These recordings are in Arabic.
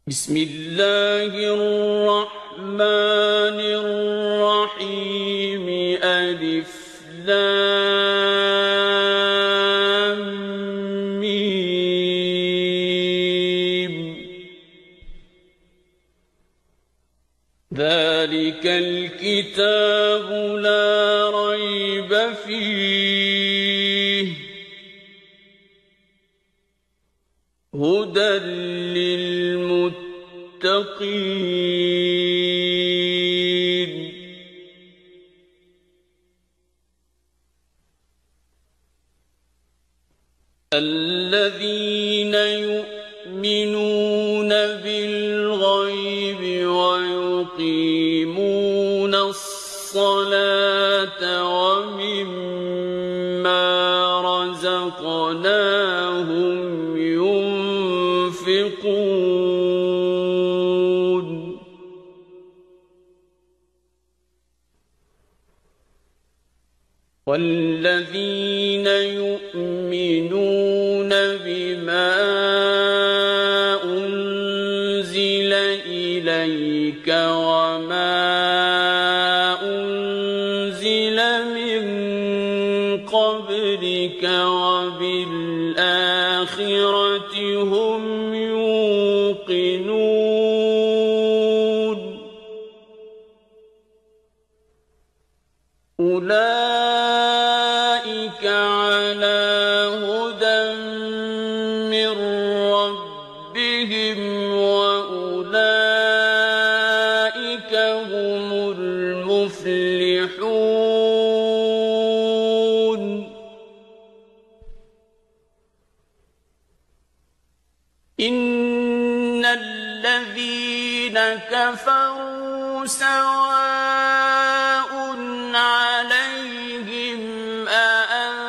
بسم الله الرحمن الرحيم ألف لام ميم ذلك الكتاب لا ريب فيه هدى للمتقين الذين يؤمنون بالغيب ويقيمون الصلاة ومما رزقناهم ينفقون والذين يؤمنون بما أنزل إليك وما أنزل من قبلك وبالآخرة هم يوقنون أولئك على هدى من ربهم وأولئك هم المفلحون إن الذين كفروا سواء عليهم أأنذرتهم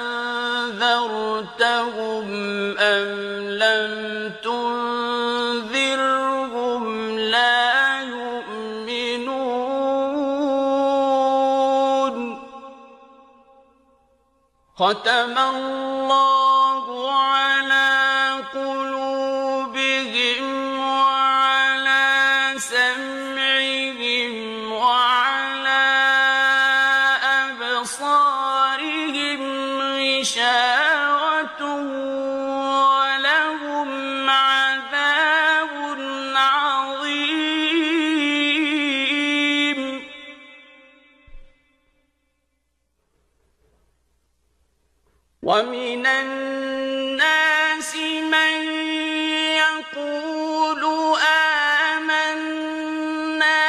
أم لم تنذرهم لا يؤمنون ختم الله على قلوبهم وعلى سمعهم وعلى أبصارهم غشاوة ولهم عذاب عظيم ومن الناس من يقول آمنا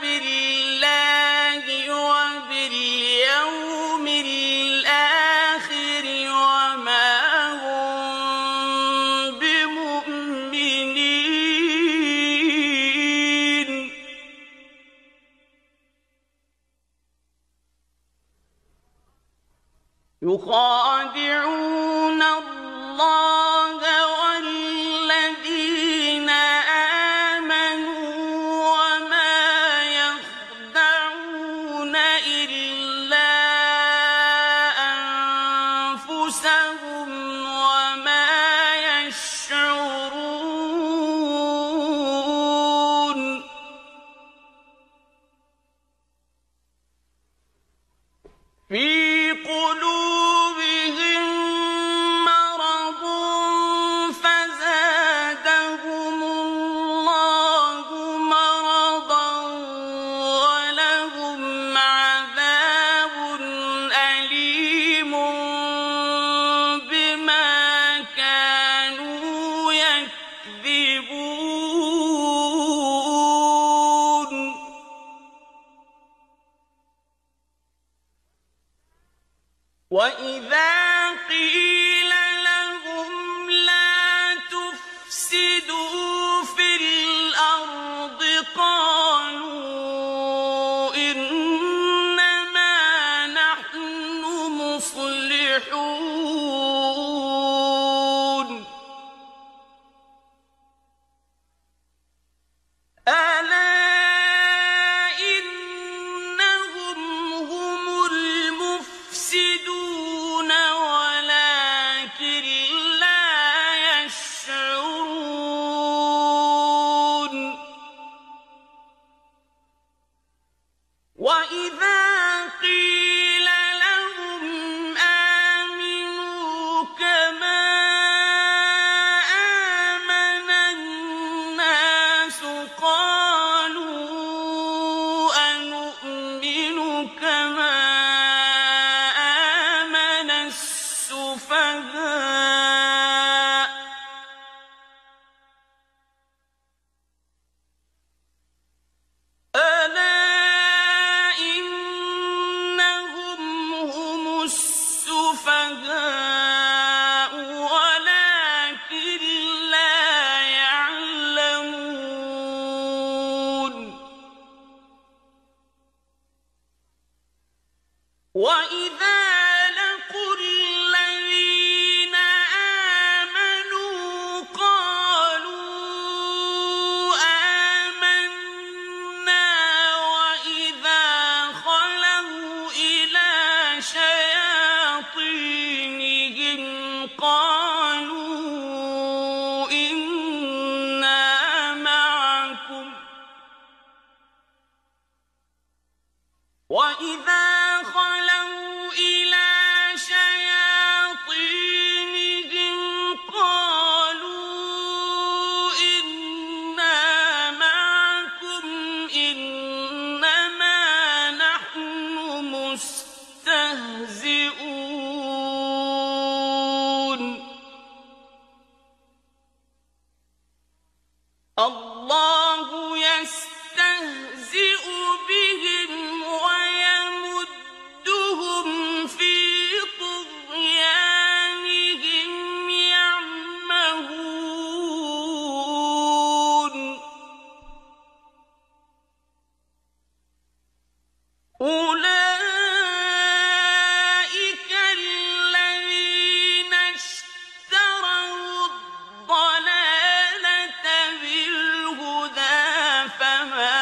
بالله وباليوم الآخر وما هم بمؤمنين يخادعون الله والذين آمنوا وما يخدعون إلا أنفسهم وما يشعرون في قلوبهم مرض فزادهم الله مرضا ولهم عذاب أليم بما كانوا يكذبون وإذا قيل لهم لا تفسدوا في الأرض قالوا إنما نحن مصلحون ألا إنهم هم المفسدون وَإِذَا لَقُوا الَّذِينَ آمَنُوا قَالُوا آمَنَّا وَإِذَا خَلَوْا إِلَىٰ شَيَاطِينِهِمْ قَالُوا إِنَّا مَعَكُمْ وَإِذَا خَلَوْا إِلَىٰ شَيَاطِينِهِمْ قَالُوا إِنَّا مَعَكُمْ إِنَّمَا نَحْنُ مُسْتَهْزِئُونَ اللَّهُ يَسْتَهْزِئُ بِهِمْ وَيَمُدُّهُمْ فِي طُغْيَانِهِمْ يَعْمَهُونَ أُولَٰئِكَ الَّذِينَ اشْتَرَوُا الضَّلَالَةَ بِالْهُدَىٰ فَمَا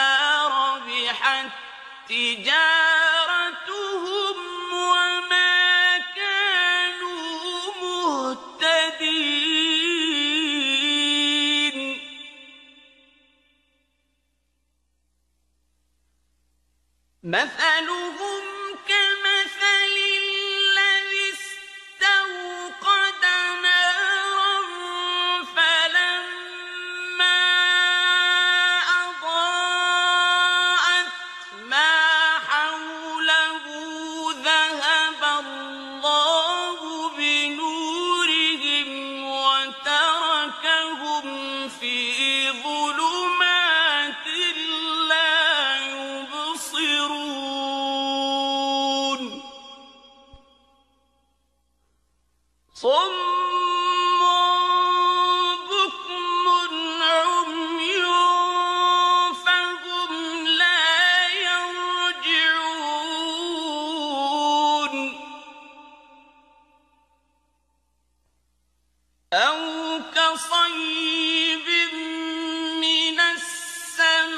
رَبِحَت تِّجَارَتُهُمْ وَمَا كَانُوا مُهْتَدِينَ مَثَلُهُمْ كَمَثَلِ الَّذِي اسْتَوْقَدَ نَارًا فَلَمَّا أَضَاءَتْ مَا حَوْلَهُ ذَهَبَ اللَّهُ بِنُورِهِمْ وَتَرَكَهُمْ فِي ظُلُمَاتٍ لَّا يُبْصِرُونَ صُمٌّ بُكْمٌ عُمْيٌ فَهُمْ لَا يَرْجِعُونَ أَوْ كَصَيِّبٍ مِّنَ السَّمَاءِ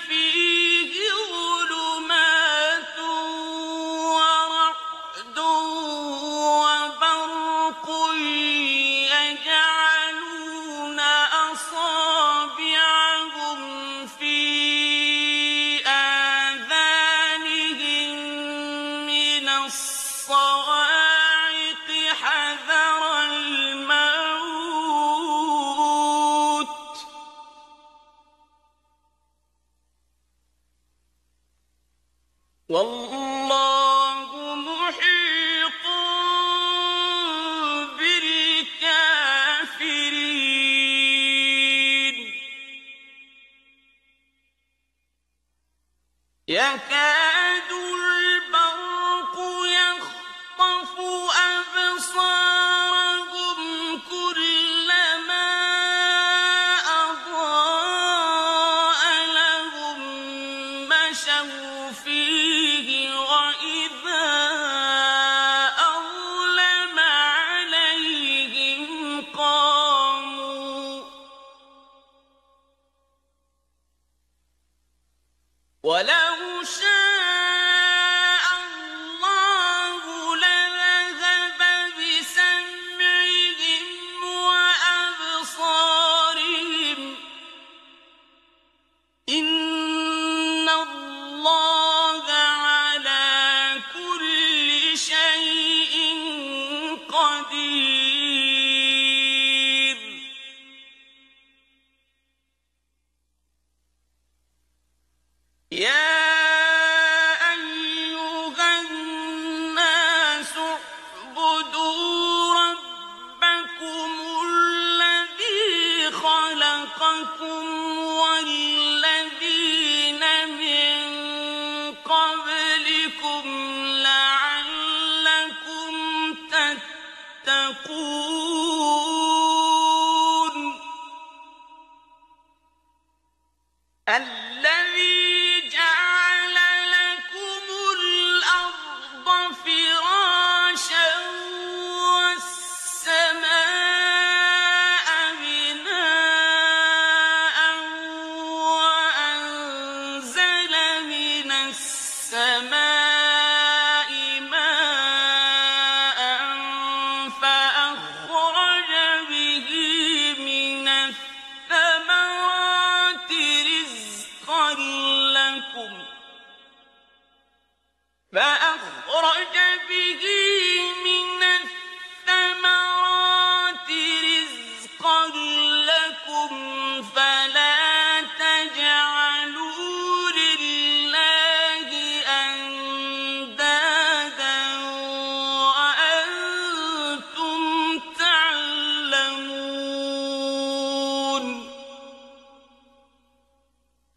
فِيهِ ظُلُمَاتٌ وَرَعْدٌ وَبَرْقٌ يَجْعَلُونَ أَصَابِعَهُمْ فِي آذَانِهِم مِّنَ الصَّوَاعِقِ حَذَرَ الْمَوْتِ ۚ وَاللَّهُ مُحِيطٌ بِالْكَافِرِينَ يَكَادُ الْبَرْقُ يَخْطَفُ أَبْصَارَهُمْ كُلَّمَا أَضَاءَ لَهُم مَّشَوْا فِيهِ وَإِذَا أَظْلَمَ عَلَيْهِمْ قَامُوا وَلَوْ شَاءَ اللَّهُ لَذَهَبَ بِسَمْعِهِمْ وَأَبْصَارِهِمْ ۚ إِنَّ اللَّهَ عَلَىٰ كُلِّ شَيْءٍ قَدِيرٌ يَا أَيُّهَا النَّاسُ اعْبُدُوا رَبَّكُمُ الَّذِي خَلَقَكُمْ وَالَّذِينَ مِن قَبْلِكُمْ لَعَلَّكُمْ تَتَّقُونَ الَّذِي جَعَلَ لَكُمُ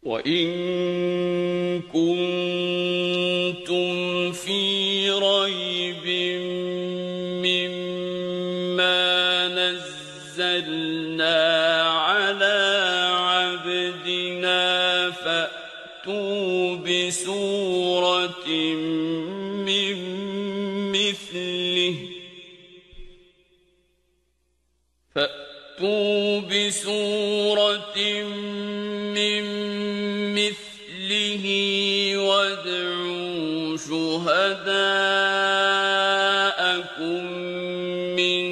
وإن كنتم في ريب مما نزلنا على عبدنا فأتوا بسورة من مثله وادعوا شهداءكم من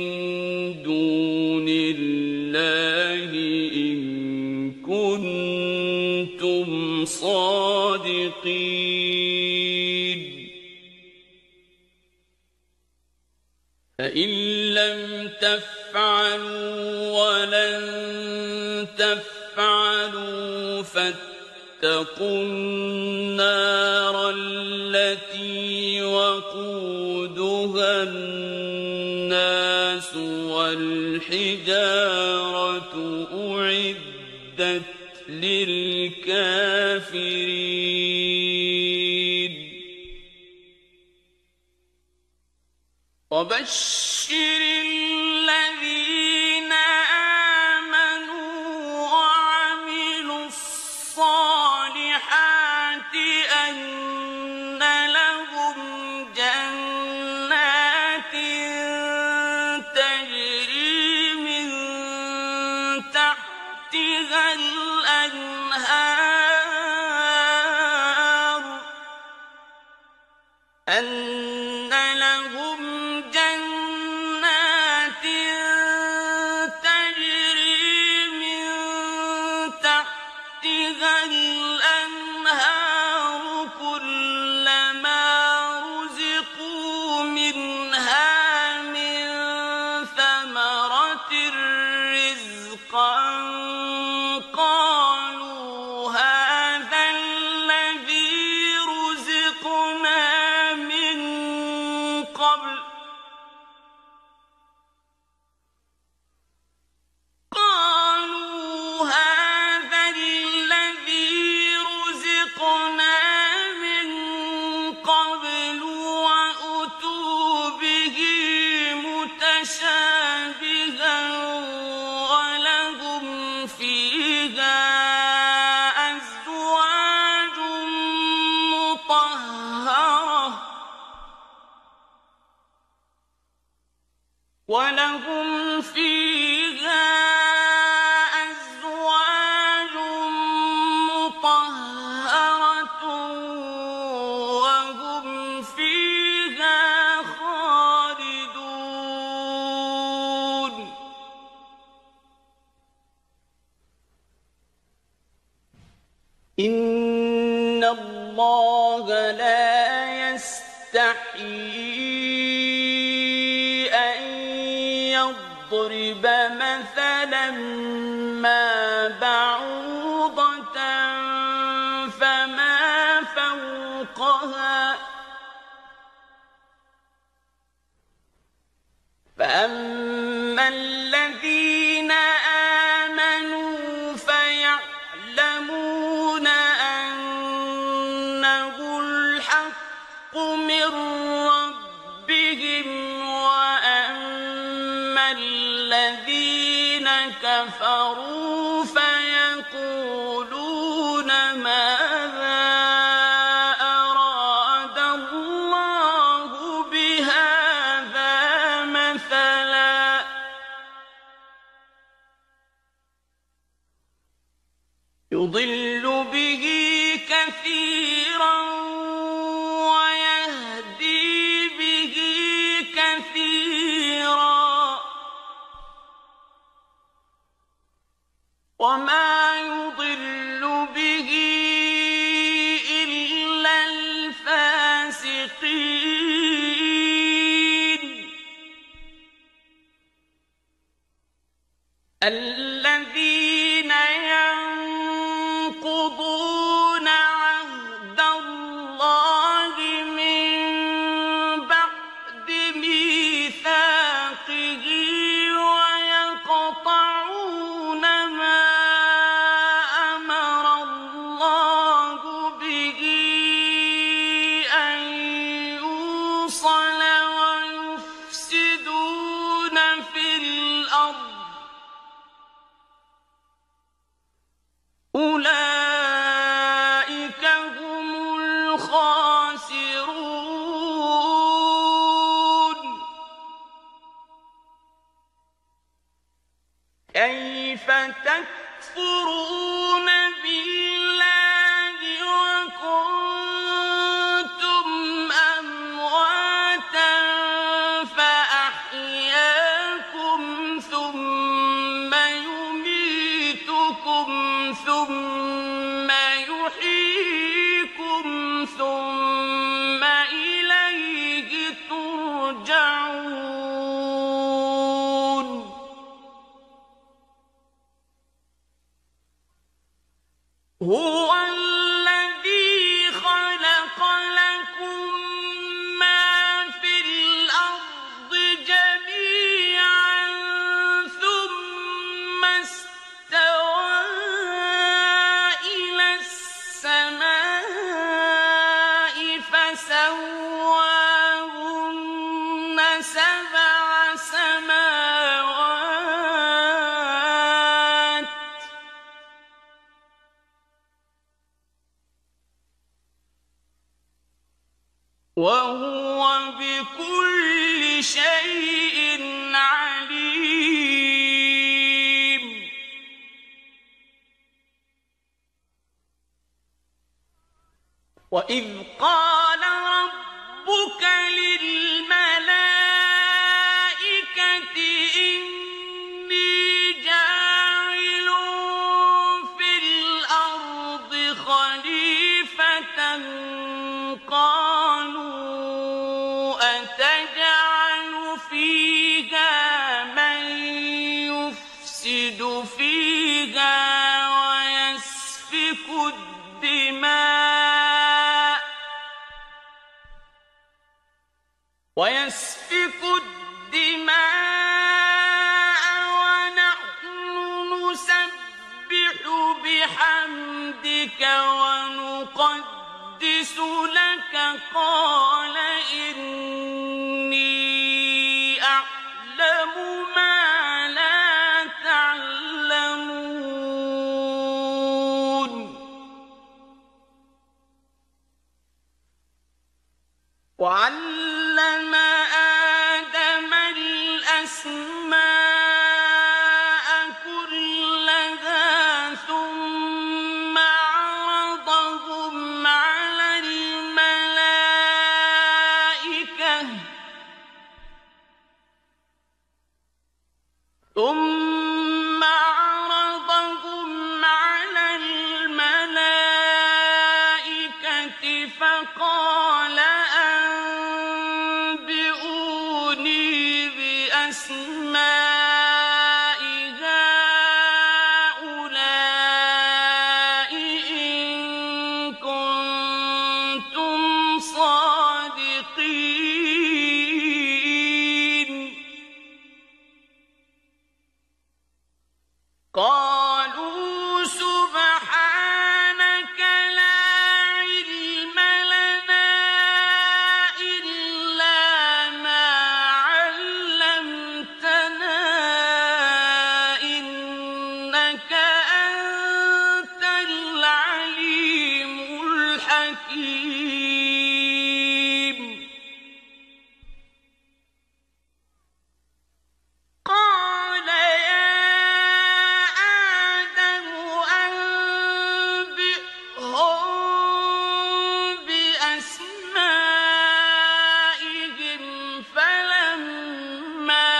دون الله إن كنتم صادقين فإن لم تفعلوا ولن تفعلوا فاتقوا النار التي وقودها الناس والحجارة أعدت للكافرين وبشر الذين آمنوا وعملوا الصالحات أن لهم جنات تجري من تحتها الأنهار كلما رزقوا منها من ثمرة رزقا قالوا هذا الذي رزقنا من قبل وأتوا به متشابها ولهم فيها أزواج مطهرة وهم فيها خالدون إن الله لا يستحيي أن يضرب مثلا ما بعوضة فما فوقها فأما الذين آمنوا فيعلمون أنه الحق من ربهم وأما الذين كفروا فيقولون ماذا أراد الله بهذا مثلا يضل به كثيرا ويهدي به كثيرا وما يضل به إلا الفاسقين الذين ينقضون عهد الله من بعد ميثاقه ويقطعون ما أمر الله أولئك هم الخاسرون. كيف تكفرون بالله وكنتم أمواتا فأحياكم ثم يميتكم ثم يحييكم ثم إليه ترجعون. هو الذي خلق لكم ما في الأرض جميعا ثم استوى إلى السماء فسواهن سبع سماوات وهو بكل شيء عليم. وإذ قال ربك للملائكة إني جاعل في الأرض خليفة قالوا أتجعل فيها من يفسد فيها ويسفك الدماء ونحن نسبح بحمدك ونقدس لك قال إني أعلم ما لا تعلمون. وعلم آدم الأسماء كلها ثم عرضهم على الملائكة فقال أنبئوني بأسماء هؤلاء إن كنتم صادقين. قالوا سبحانك لا علم لنا إلا ما علمتنا إنك أنت العليم الحكيم. قال يا آدم أنبئهم بأسمائهم فلما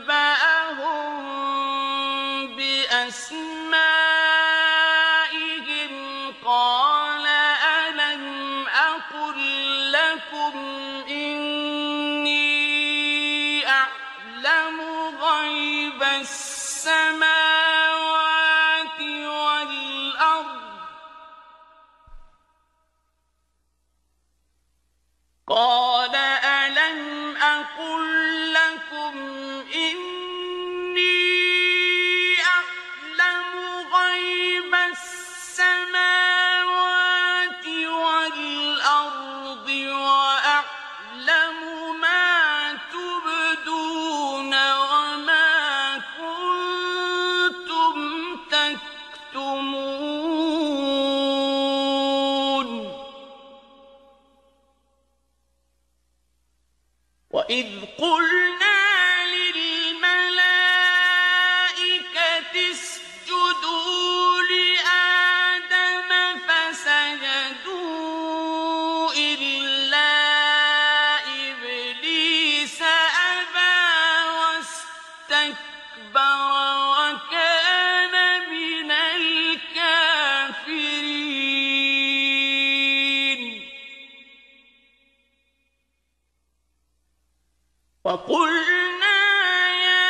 أنبأهم بأسمائهم قال ألم أقل لكم إني أعلم غيب السماوات والأرض قال ألم أقل لكم إني أعلم قلنا للملائكة اسجدوا لآدم فسجدوا إلا إبليس أبى واستكبر وكان من الكافرين وقلنا يا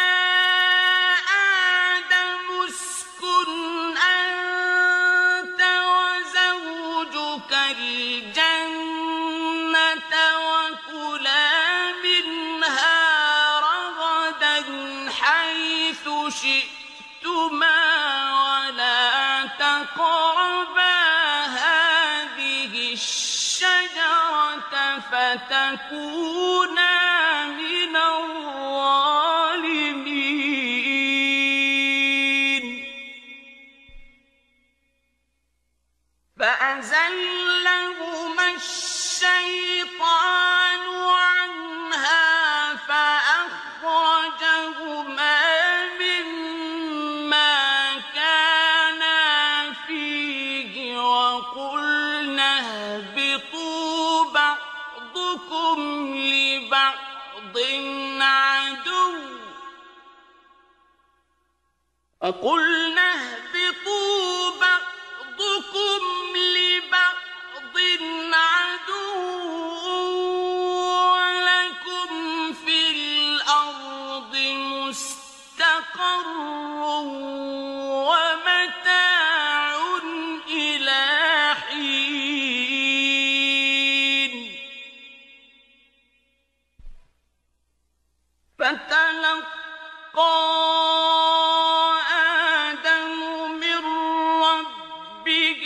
آدم اسكن أنت وزوجك الجنة وكلا منها رغدا حيث شئتما ولا تقربا هذه الشجرة فتكونا من الظالمين فأزلهما الشيطان عنها فأخرجهما مما كانا فيه وقلنا اهبطوا بعضكم لبعض عدو ولكم في الأرض مستقر ومتاع إلى حين فتلقى آدم من ربه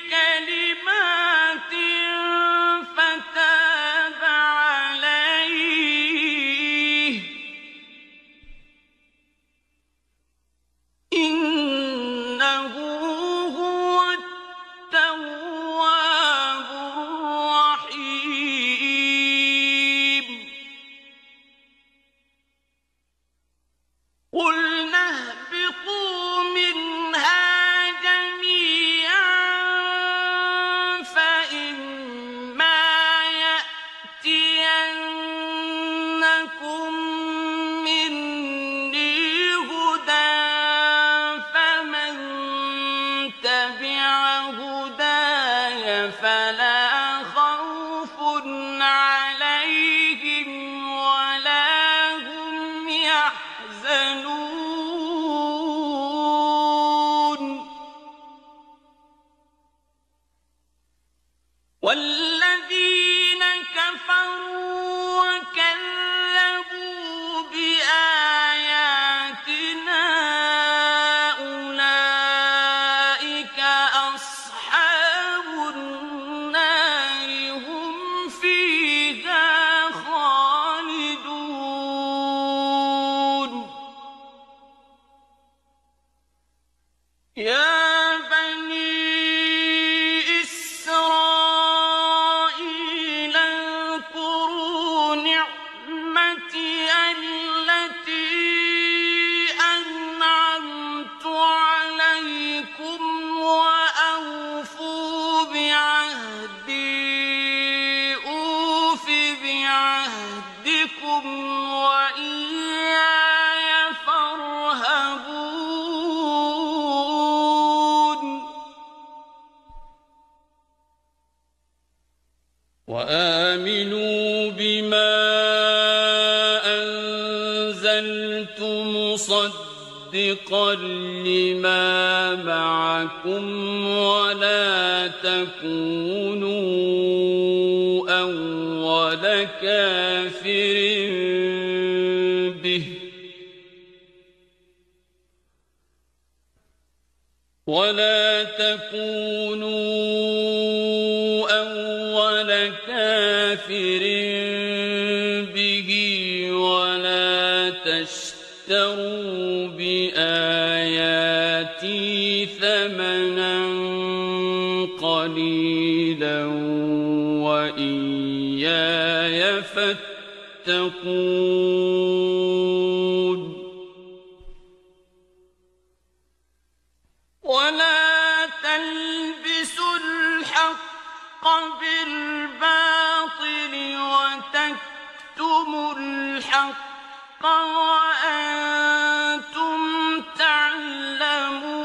كلمات فتاب عليه إنه هو التواب الرحيم قلنا اهبطوا منها جميعا فإما يأتينكم مني هدى فمن تبع هداي فلا خوف عليهم ولا هم يحزنون والذين كفروا وكذبوا بآياتنا أولئك أصحاب النار هم فيها خالدون يا بني إسرائيل اذكروا نعمتي التي أنعمت عليكم وأوفوا بعهدي أوف بعهدكم وإياي فارهبون وآمنوا بما أنزلت مصدقا لما معكم ولا تكونوا أول كافر به ولا تكونوا أول كافر به ولا تشتروا بآياتي ثمنا قليلا وإياي فاتقون تتقون ولا تلبسوا الحق بالباطل وتكتموا الحق وأنتم تعلمون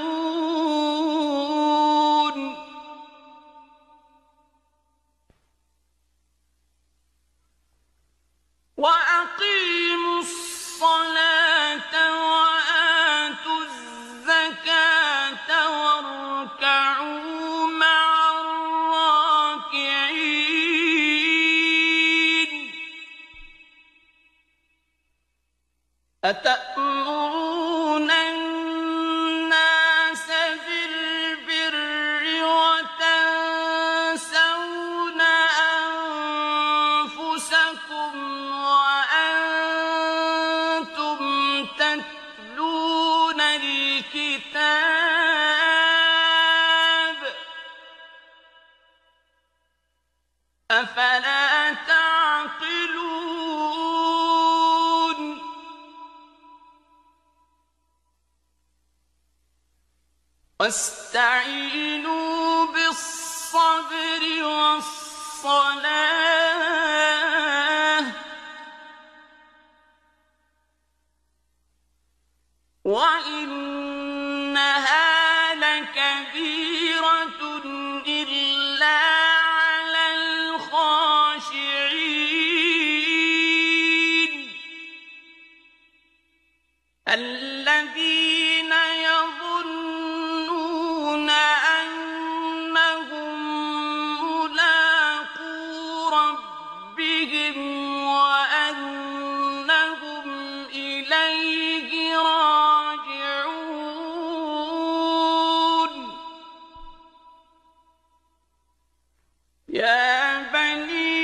وأقيموا الصلاة وآتوا الزكاة واركعوا مع الراكعين أتأمرون الناس بالبر وتنسون أنفسكم وأنتم تتلون الكتاب أفلا تعقلون واستعينوا بالصبر والصلاة وإنها لكبيرة إلا على الخاشعين الذين يظنون أنهم ملاقو ربهم وأنهم إليه راجعون يا بني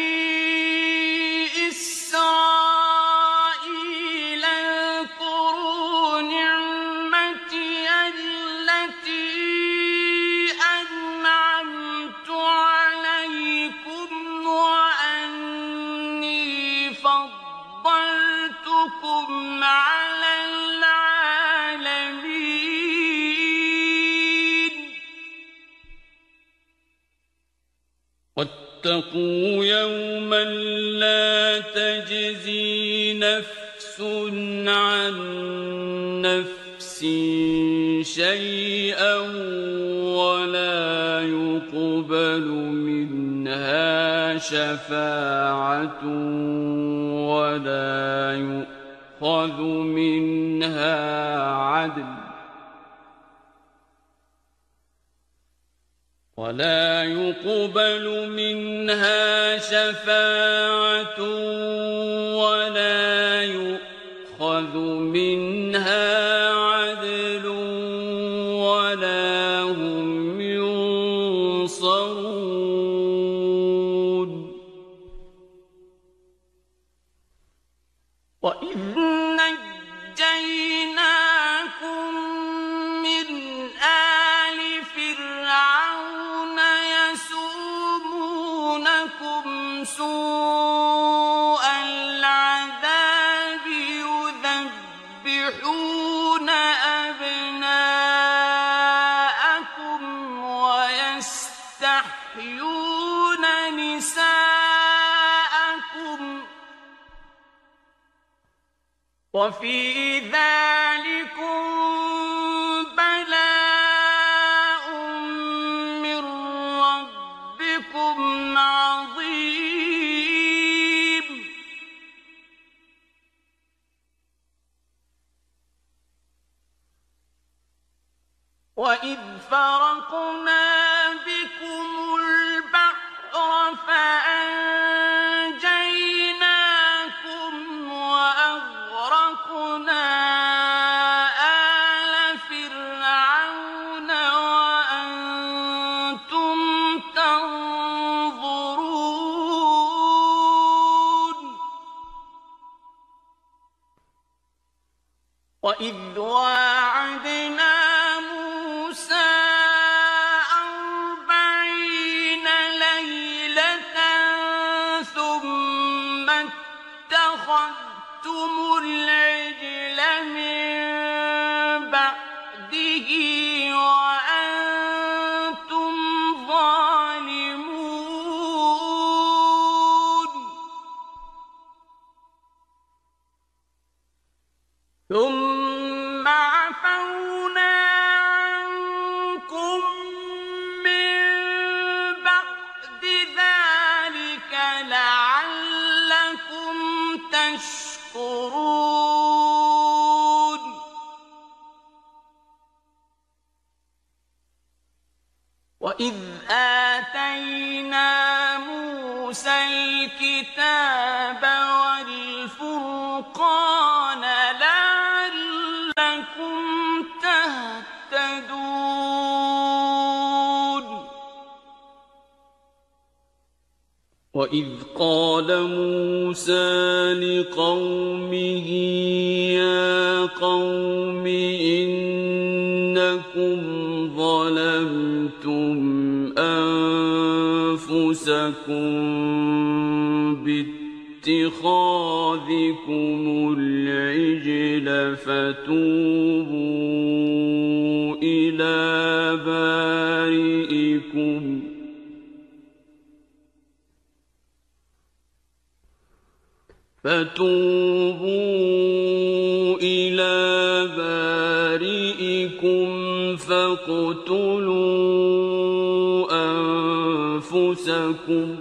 إسرائيل اذكروا نعمتي التي أنعمت عليكم وأني فضلتكم على العالمين واتقوا يوما لا تجزي نفس عن نفس شيئا ولا يقبل منها شفاعة ولا يؤخذ منها عدل ولا يقبل منها شفاعة ولا يؤخذ منها عدل ولا هم ينصرون وإذ نجيناكم من آل فرعون يسومونكم سوء العذاب يذبحون أبناءكم ويستحيون نساءكم وفي ذلكم بلاء من ربكم عظيم وإذ فرقنا بكم البحر فأنجيناكم وأغرقنا آل فرعون وأنتم تنظرون وإذ واعدنا موسى 40 ليلة ثم اتخذ وَإِذْ آتَيْنَا مُوسَى الْكِتَابَ وَالْفُرْقَانَ لَعَلَّكُمْ تَهْتَدُونَ وَإِذْ قَالَ مُوسَى لِقَوْمِهِ يَا قَوْمِ إِنَّكُمْ ظَلَمْتُمْ أَنفُسَكُمْ بِاتِّخَاذِكُمُ الْعِجْلَ فَتُوبُوا إِلَى بَارِئِكُمْ فَاقْتُلُوا أَنفُسَكُمْ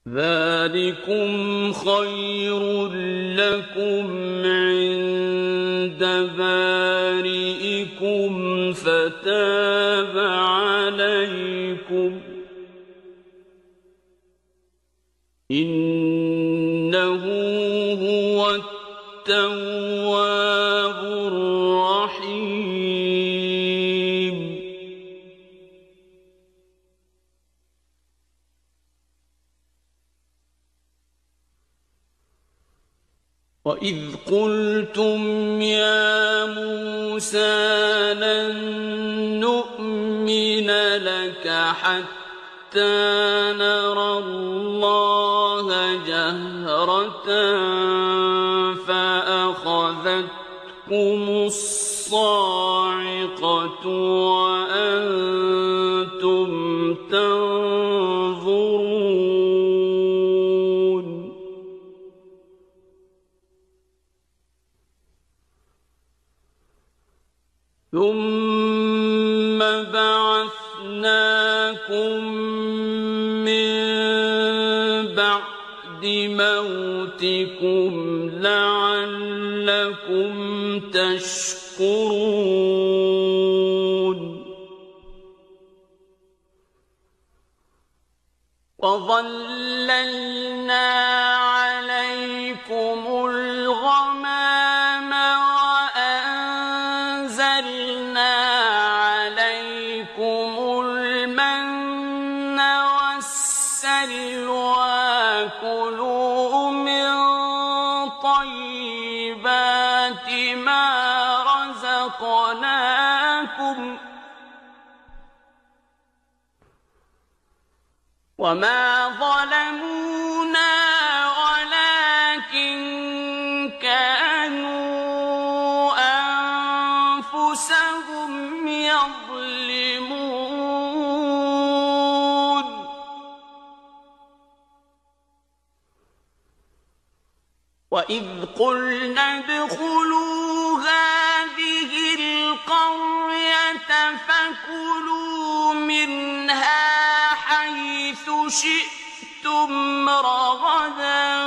ذَلِكُمْ خَيْرٌ لَكُمْ عِندَ بَارِئِكُمْ فَتَابَ عَلَيْكُمْ إِنَّهُ هُوَ التَّوَّابُ الرَّحِيمُ وَإِذْ قُلْتُمْ يَا مُوسَى لَن نُّؤْمِنَ لَكَ حَتَّىٰ نَرَى اللَّهَ جَهْرَةً فَأَخَذَتْكُمُ الصَّاعِقَةُ وَأَنتُمْ تَنظُرُونَ ثُمَّ بَعَثْنَاكُم مِّن بَعْدِ مَوْتِكُمْ لَعَلَّكُمْ تَشْكُرُونَ وَظَلَّلْنَا عَلَيْكُمُ الْغَمَامَ وَأَنزَلْنَا عَلَيْكُمُ الْمَنَّ وَالسَّلْوَىٰ كُلُوا مِن طَيِّبَاتِ مَا رَزَقْنَاكُمْ وَمَا ظَلَمُونَا وَلَٰكِن كَانُوا أَنفُسَهُمْ يَظْلِمُونَ وَإِذْ قُلْنَا ادْخُلُوا هَٰذِهِ الْقَرْيَةَ فَكُلُوا مِنْهَا حَيْثُ شِئْتُمْ رَغَدًا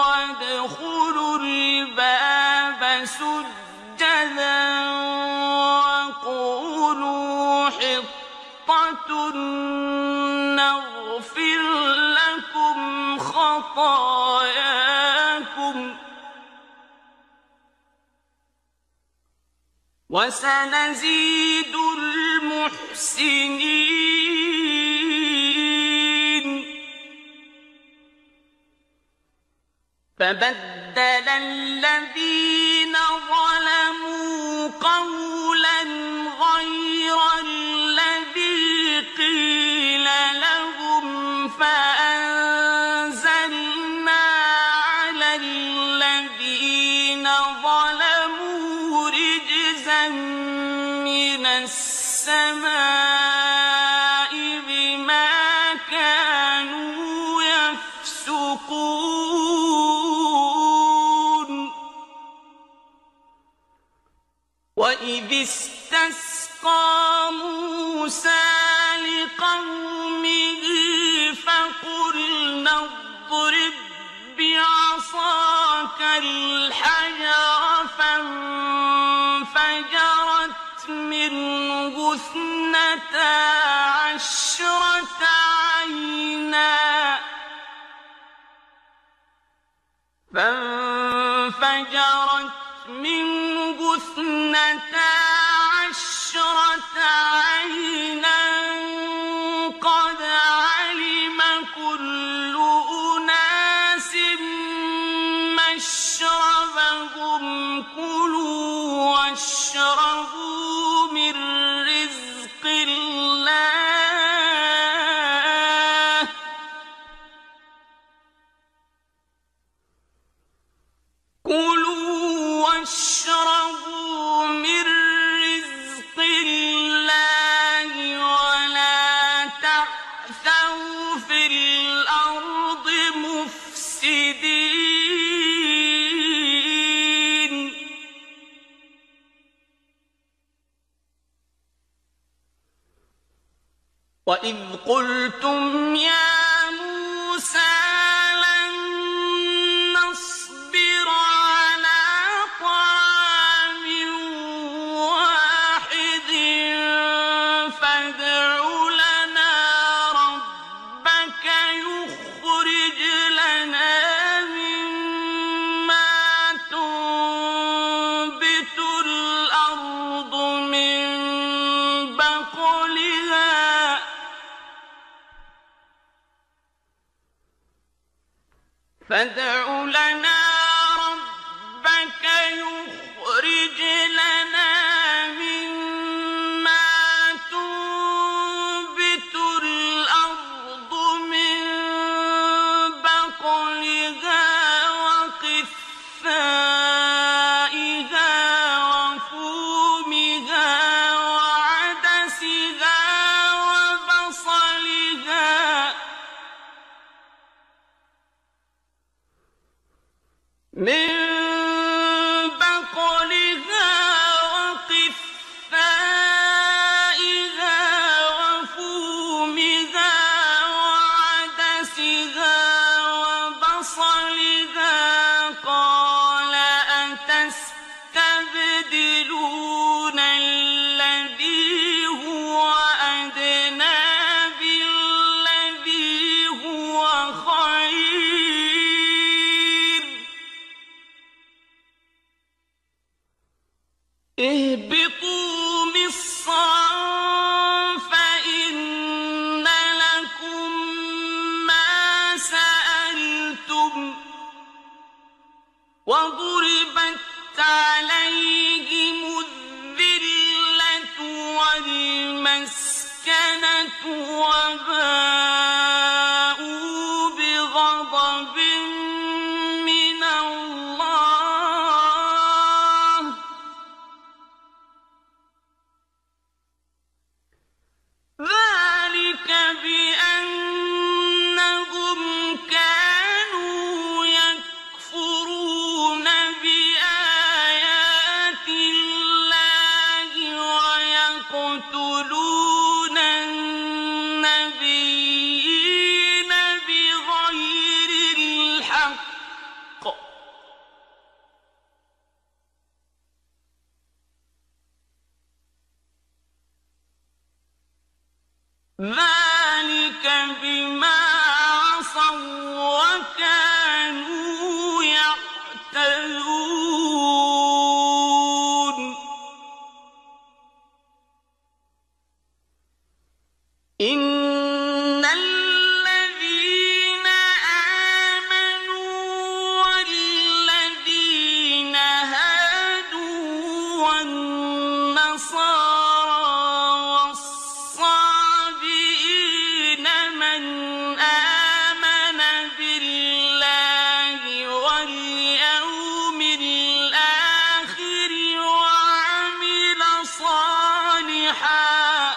وَادْخُلُوا الْبَابَ سُجَّدًا وَقُولُوا حِطَّةٌ نَّغْفِرْ لَكُمْ خَطَايَاكُمْ وَسَنَزِيدُ الْمُحْسِنِينَ فَبَدَّلَ الَّذِينَ ظَلَمُوا قَوْلًا غَيْرَ الَّذِي قِيلَ لَهُمْ فَأَنزَلْنَا عَلَى الَّذِينَ ظَلَمُوا رِجْزًا مِّنَ السَّمَاءِ بِمَا كَانُوا يَفْسُقُونَ وَإِذِ اسْتَسْقَىٰ مُوسَىٰ لِقَوْمِهِ فَقُلْنَا اضْرِب بِّعَصَاكَ الْحَجَرَ فَانفَجَرَتْ اثنتا عشرة عينا فانفجرت منه اثنتا عشرة عينا قد علم كل أناس مشربهم كلوا واشربوا من رزق الله كلوا واشربوا من رزق الله ولا تعثوا في الأرض مفسدين وإذ قلتم يا موسى لن نصبر على طعام واحد فادع لنا ربك يخرج لنا مما تنبت الأرض من بقلها فادع لنا ربك يخرج لنا مما تنبت الأرض من بقلها وقثائها وفومها وعدسها وبصلها من بقلها وقثائها وفومها وعدسها وبصلها قال أتستبدلون الذي هو أدنى بالذي هو خير اهبطوا مصرا فإن لكم ما سألتم وضربت عليهم الذلة والمسكنة وباءوا بغضب من الله ذلك بأنهم كانوا يكفرون بآيات الله ويقتلون النبيين بغير الحق ذلك بما عصوا وكانوا يعتدون إن الذين آمنوا والذين هادوا والنصارى والصابئين من آمن بالله واليوم الآخر وعمل صالحا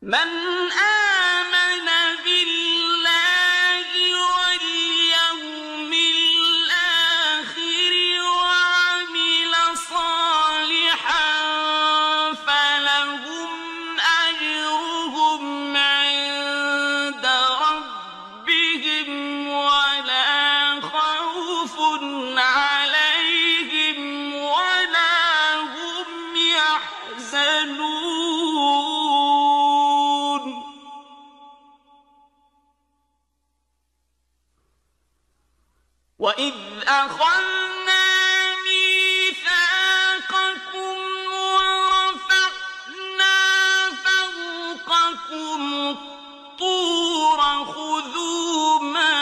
من آمن بالله واليوم الآخر وعمل صالحا فلهم أجرهم عند ربهم ولا خوف عليهم ولا هم أخذنا ميثاقكم ورفعنا فوقكم الطور خذوا ما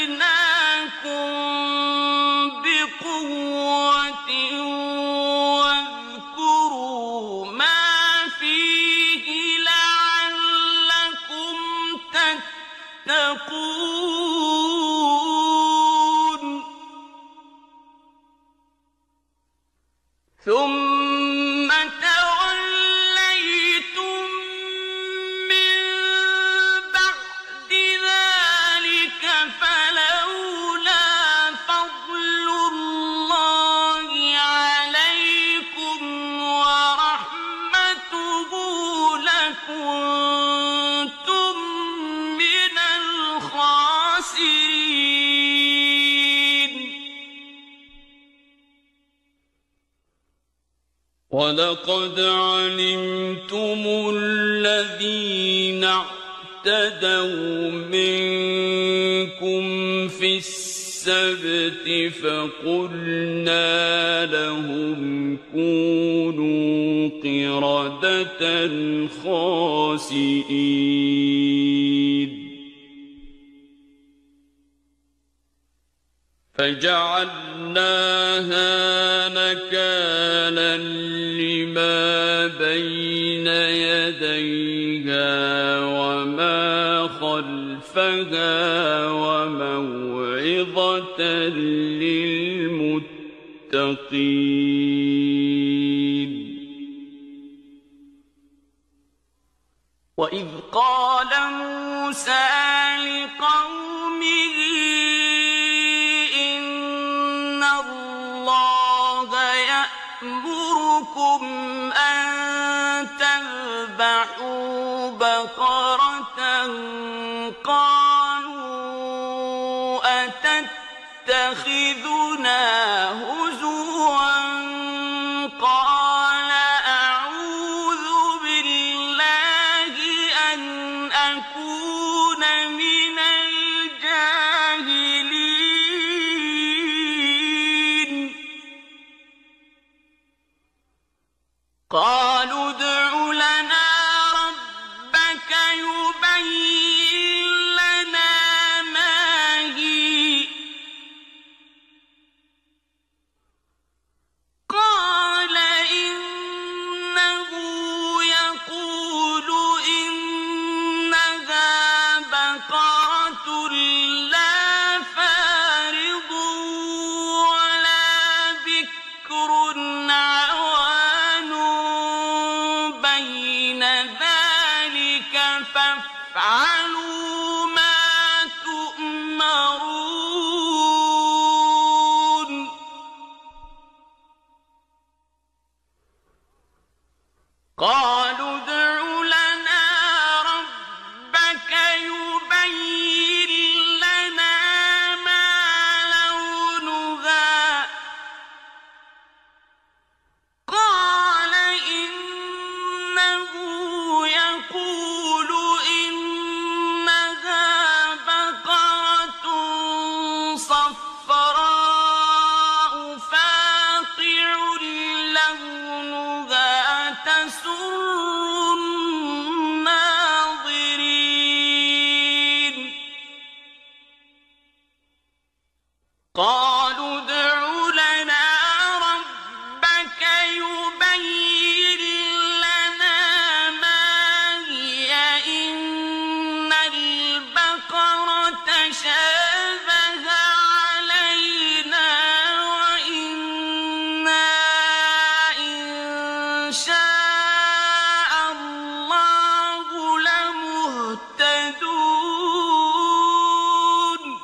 آتيناكم بقوة واذكروا ما فيه لعلكم تتقون ثم توليتم من بعد ذلك فلولا فضل الله عليكم ورحمته لكنتم من الخاسرين ولقد علمتم الذين اعتدوا منكم في السبت فقلنا لهم كونوا قردة خاسئين فجعلناها نكالا لما بين يديها وما خلفها وموعظة للمتقين وإذ قال موسى لقومه إن الله يأمركم أن تذبحوا بقرة قالوا أتتخذنا هزوا قال أعوذ بالله أن أكون من الجاهلين قالوا ادع لنا ربك يبين لنا ما هي قال إنه يقول إنها بقرة لا فارض ولا بكر عوان بين ذلك فافعلوا ما تؤمرون قالوا ادع لنا ربك يبين لنا ما لونها قال إنه يقول إنها بقرة صفراء فاقع لونها تسر الناظرين قالوا ادع لنا ربك يبين لنا ما هي إن البقرة شابه علينا وإنا إن شاء الله لمهتدون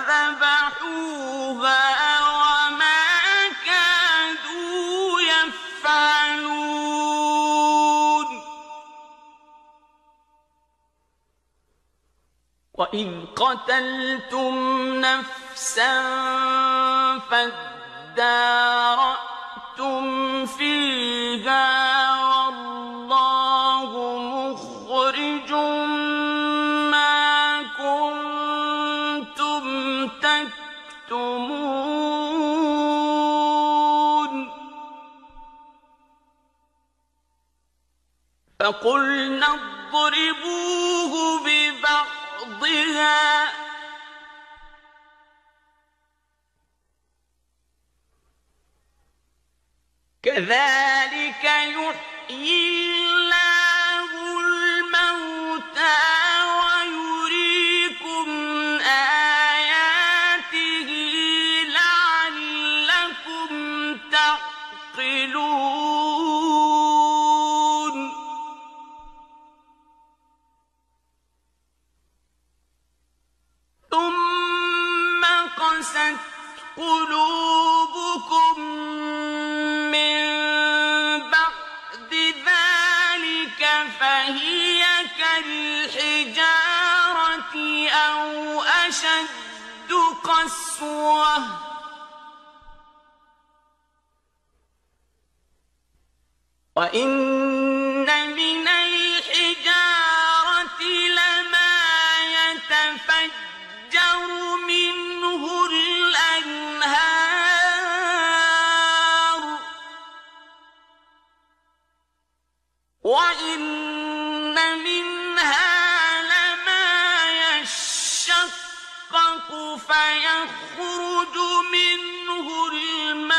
فذبحوها وما كادوا يفعلون وإذ قتلتم نفسا فادارأتم فيها والله مخرج ما كنتم تكتمون فقلنا اضربوه ببعضها كذلك يحيي الله الموتى ويريكم آياته لعلكم تعقلون ثم قست قلوبكم من بعد ذلك فهي كالحجارة أو أشد قسوة وإن من الحجارة لما يتفجر منه الأنهار وإن منها لما يشقق فيخرج منه الماء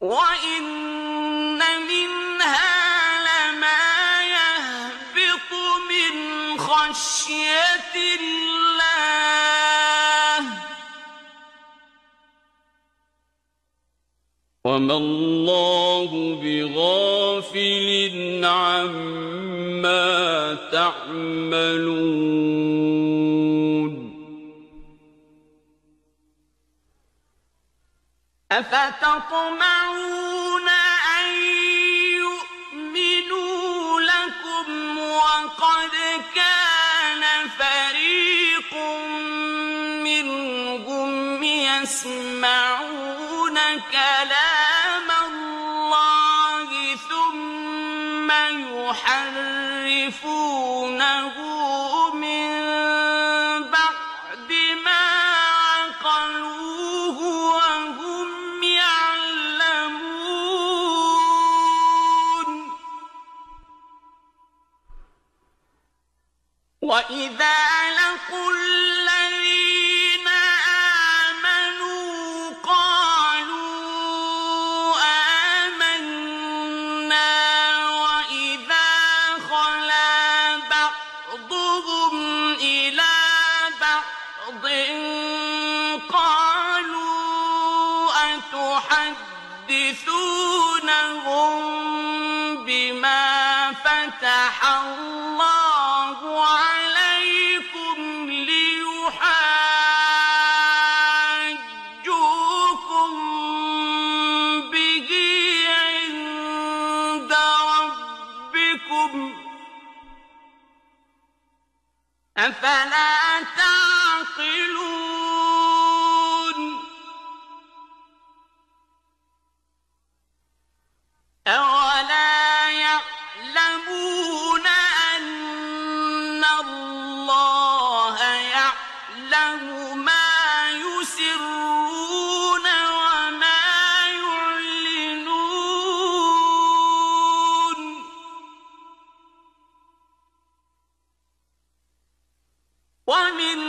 وإن منها لما يهبط من خشية الله وما الله بغافل عما تعملون أفتطمعون أن يؤمنوا لكم وقد كان فريق منهم يسمعون كلام الله ثم يحرفونه من بعد ما عقلوه وهم يعلمون وإذا لقوا الذين آمنوا قالوا آمنا وإذا خلا بعضهم إلى بعض قالوا أتحدثونهم بما فتح الله عليكم ليحاجوكم به عند ربكم أفلا تعقلون أولا يعلمون أن الله يعلم ما يسرون وما يعلنون ومن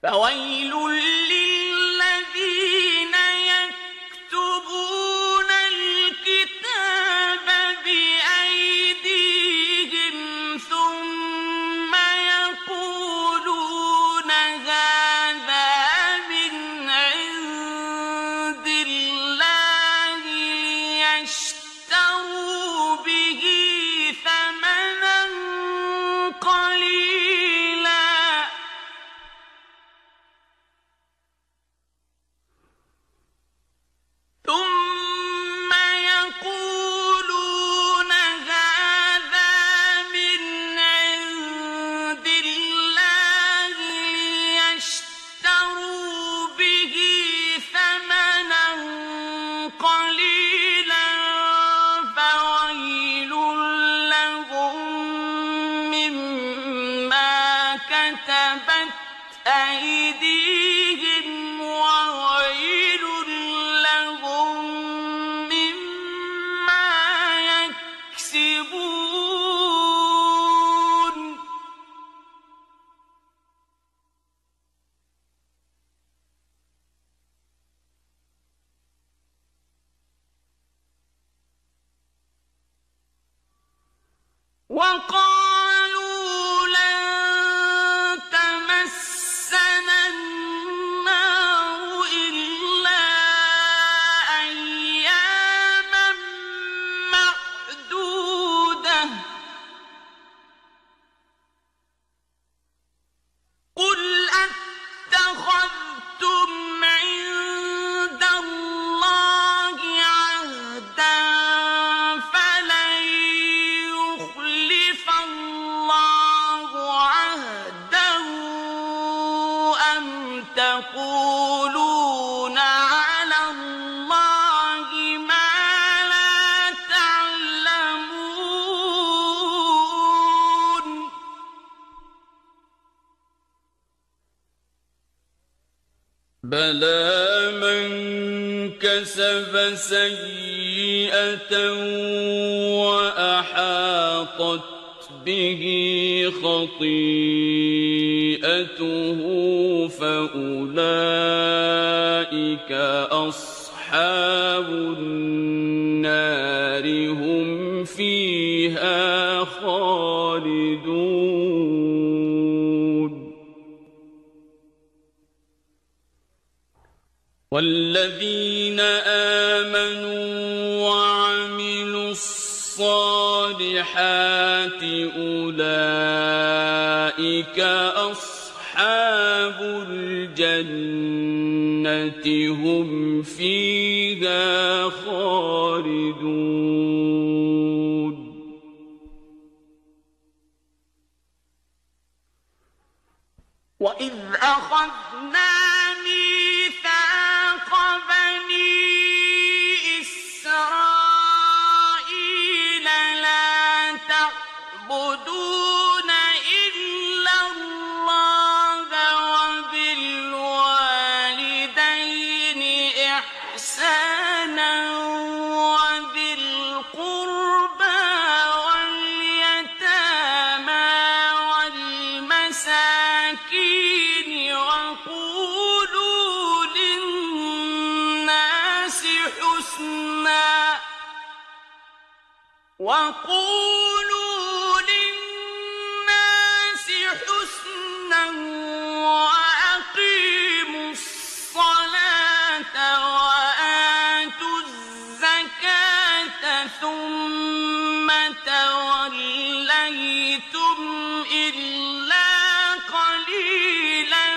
فويل للذين يكتبون الكتاب بأيديهم ثم يقولون هذا من عند الله ليشتروا به ثمنا قليلا ثم يقولون هذا من عند الله ليشتروا به ثمنا قليلا فويل لهم مما كتبت أيديهم وويل لهم مما يكسبون وقالوا لن تمسنا النار إلا أياما معدودة قل أتخذتم عند الله عهدا فلن يخلف الله عهده أم تقولون على الله ما لا تعلمون بلى من كسب سيئة وأحاطت به خطيئته فأولئك أصحاب النار هم فيها خالدون والذين آمنوا وعملوا الصالحات أولئك أصحاب الجنة هم فيها خالدون وإذ أخذنا ميثاق بني إسرائيل لا تعبدون إلا الله وبالوالدين إحسانا وذي القربى واليتامى والمساكين وقولوا للناس حسنا وأقيموا الصلاة وآتوا الزكاة ثم توليتم إلا قليلا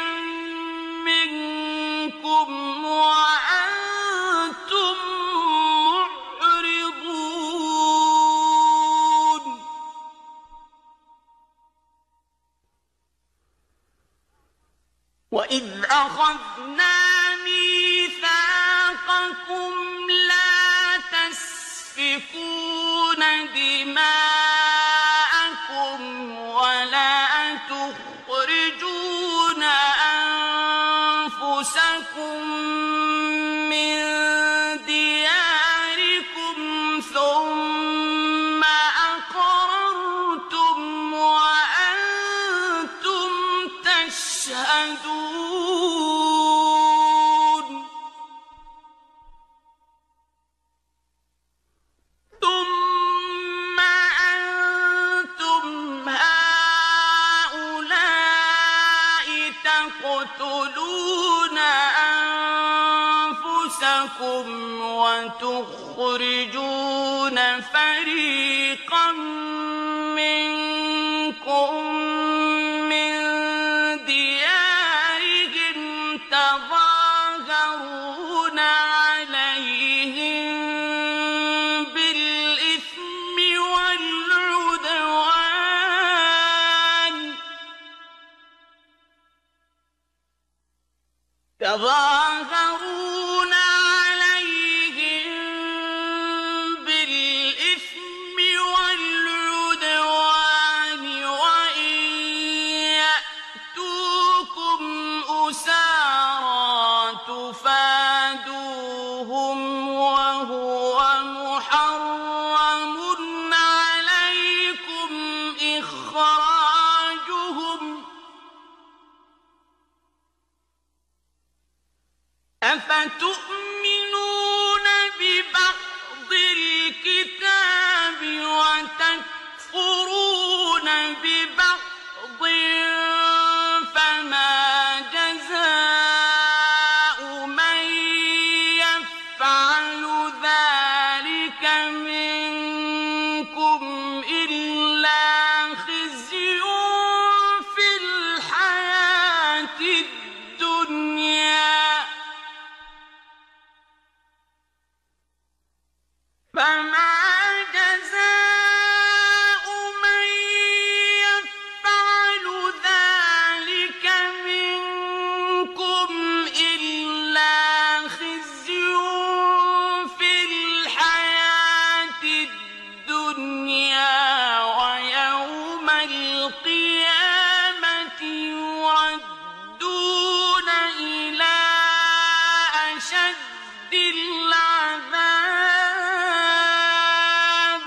منكم وأنتم معرضون وإذ أخذنا ميثاقكم لا تسفكون دماءكم ولا تخرجون أنفسكم من دياركم ثم أقررتم وأنتم تشهدون تقتلون أنفسكم وتخرجون فريقا منكم من ديارهم تظاهرون عليهم بالإثم والعدوان وإن يأتوكم أسارى تفادوهم وهو محرم عليكم إخراجهم أفتؤمنون ببعض الكتاب وتكفرون ببعض فما جزاء من يفعل ذلك منكم إلا خزي في الحياة الدنيا فما جزاء من يفعل ذلك منكم إلا خزي في الحياة الدنيا ويوم القيامة يردون إلى أشد العذاب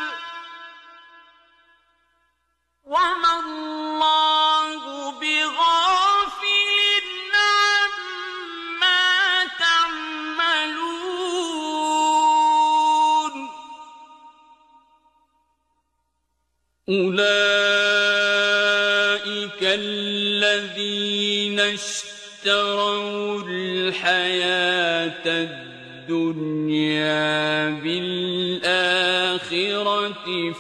وما الله بغافل عما تعملون أولئك الذين اشتروا الحياة الدنيا بالآخرة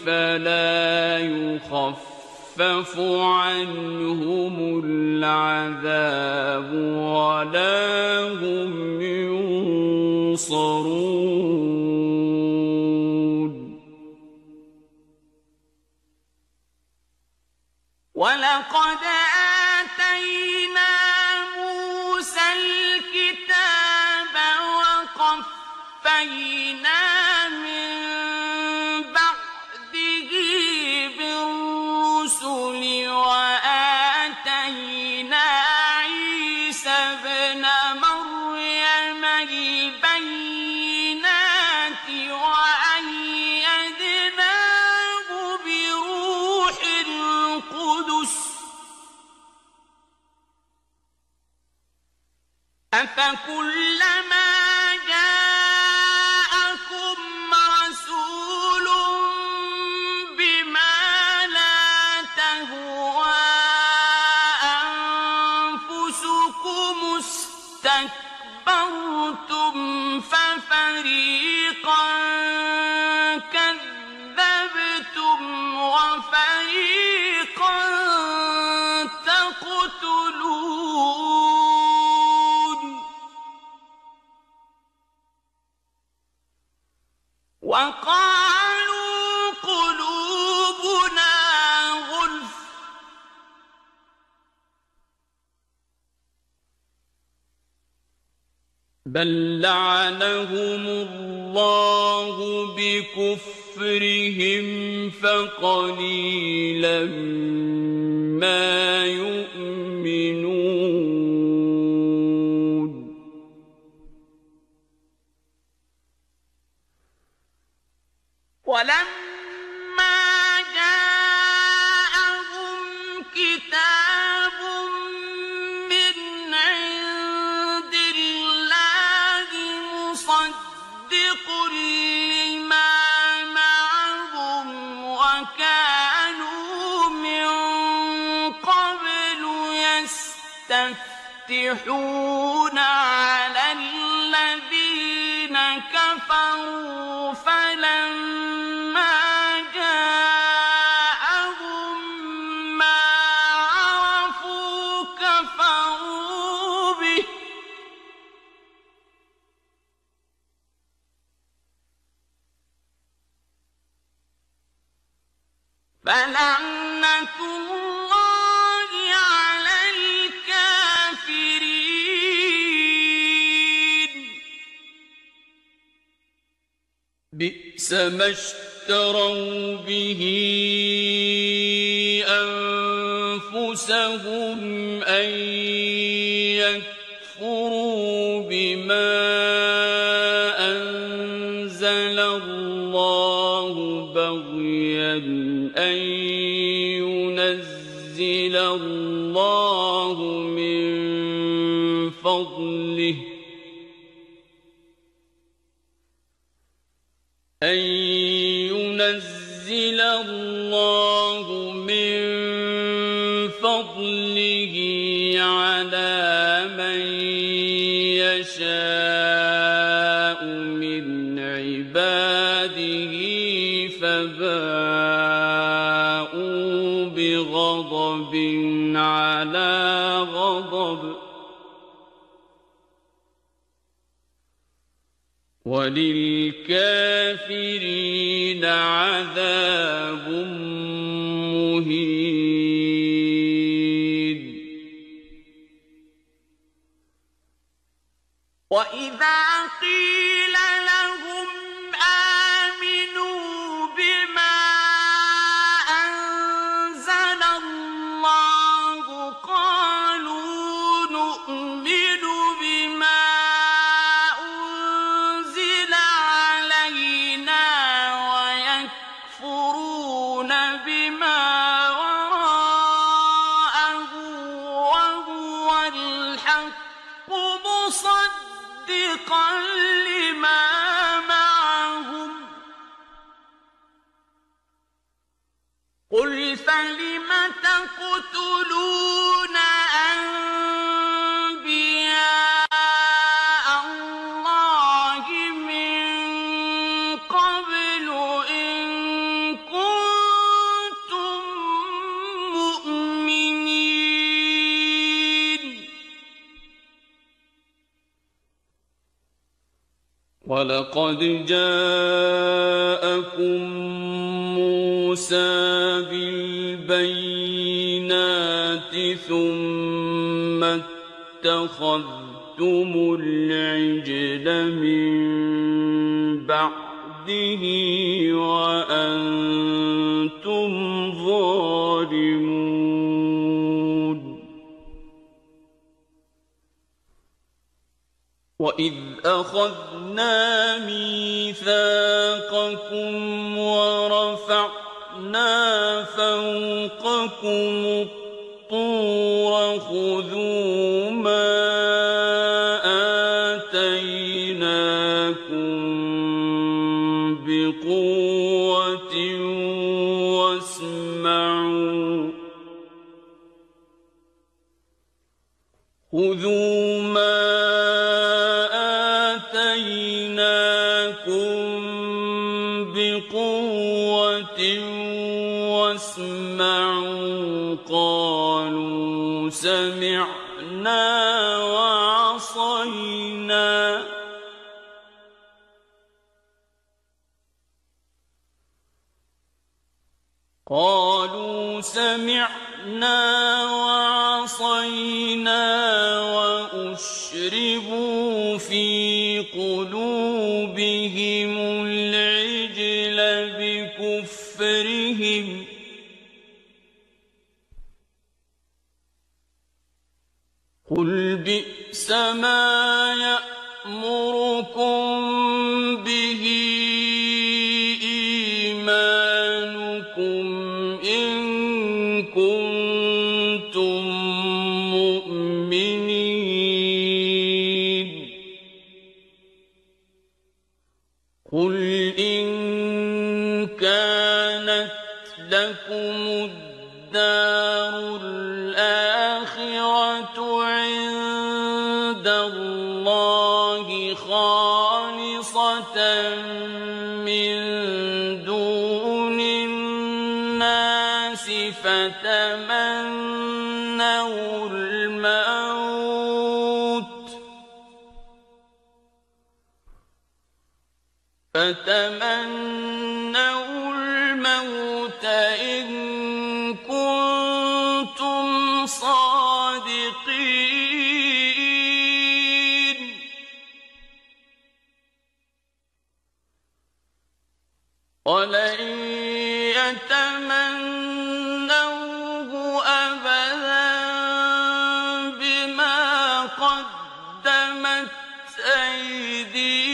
فلا يخفف عنهم العذاب ولا هم ينصرون ولقد آتينا موسى الكتاب وقفينا من بعده بالرسل وآتينا عيسى ابن مريم البينات وأيدناه بروح القدس أفكلما جاءكم رسول بما لا تهوى أنفسكم استكبرتم ففريقا كذبتم وفريقا تقتلون وقالوا قلوبنا غلف بل لعنهم الله بكفرهم فقليلا ما يؤمنون ولما جاءهم كتاب من عند الله مصدق لما معهم وكانوا من قبل يستفتحون يُفْلِحُونَ عَلَى الَّذِينَ كَفَرُوا فَلَمَّا جَاءَهُم مَّا عَرَفُوا كَفَرُوا بِهِ ۚ فَلَعْنَةُ اللَّهِ عَلَى الْكَافِرِينَ. بئس ما اشتروا به أنفسهم أن يكفروا بما أنزل الله بغيا أن ينزل الله من فضله على من يشاء من عباده فباءوا بغضب على غضب وللكافرين عذاب مهين. وَإِذَا قِيلَ لَهُمْ آمِنُوا بِمَا أَنزَلَ اللَّهُ قَالُوا نُؤْمِنُ بِمَا أُنزِلَ عَلَيْنَا وَيَكْفُرُونَ بِمَا وَرَاءَهُ وَهُوَ الْحَقُّ مُصَدِّقًا لِّمَا مَعَهُمْ ۗ قُلْ فَلِمَ تَقْتُلُونَ أَنبِيَاءَ اللَّهِ مِن قَبْلُ إِن كُنتُم مُّؤْمِنِينَ. وَلَقَدْ جَاءَكُم مُّوسَىٰ بِالْبَيِّنَاتِ ثُمَّ اتَّخَذْتُمُ الْعِجْلَ مِن بَعْدِهِ وَأَنتُمْ ظَالِمُونَ. وَإِذْ أَخَذْنَا مِيثَاقَكُمْ وَرَفَعْنَا فَوْقَكُمُ الطُّورَ خُذُوا مَا آتَيْنَاكُم بِقُوَّةٍ وَاسْمَعُوا خُذُوا مَا آتَيْنَاكُم بِقُوَّةٍ وَاسْمَعُوا قَالُوا سَمِعْنَا وَعَصَيْنَا وَأُشْرِبُوا فِي قُلُوبِهِمُ الْعِجْلَ بِكُفْرِهِمْ ۚ قُلْ بِئْسَ مَا يَأْمُرُكُم بِهِ إِيمَانُكُمْ إِن كُنتُم مُّؤْمِنِينَ. قُلْ إِن كَانَتْ لَكُمُ الدَّارُ الْآخِرَةُ عِندَ اللَّهِ خَالِصَةً مِّن دُونِ النَّاسِ فَتَمَنَّوُا الْمَوْتَ إِن كُنتُمْ صَادِقِينَ وَلَن يَتَمَنَّوْهُ أَبَدًا بِمَا قَدَّمَتْ أَيْدِيهِمْ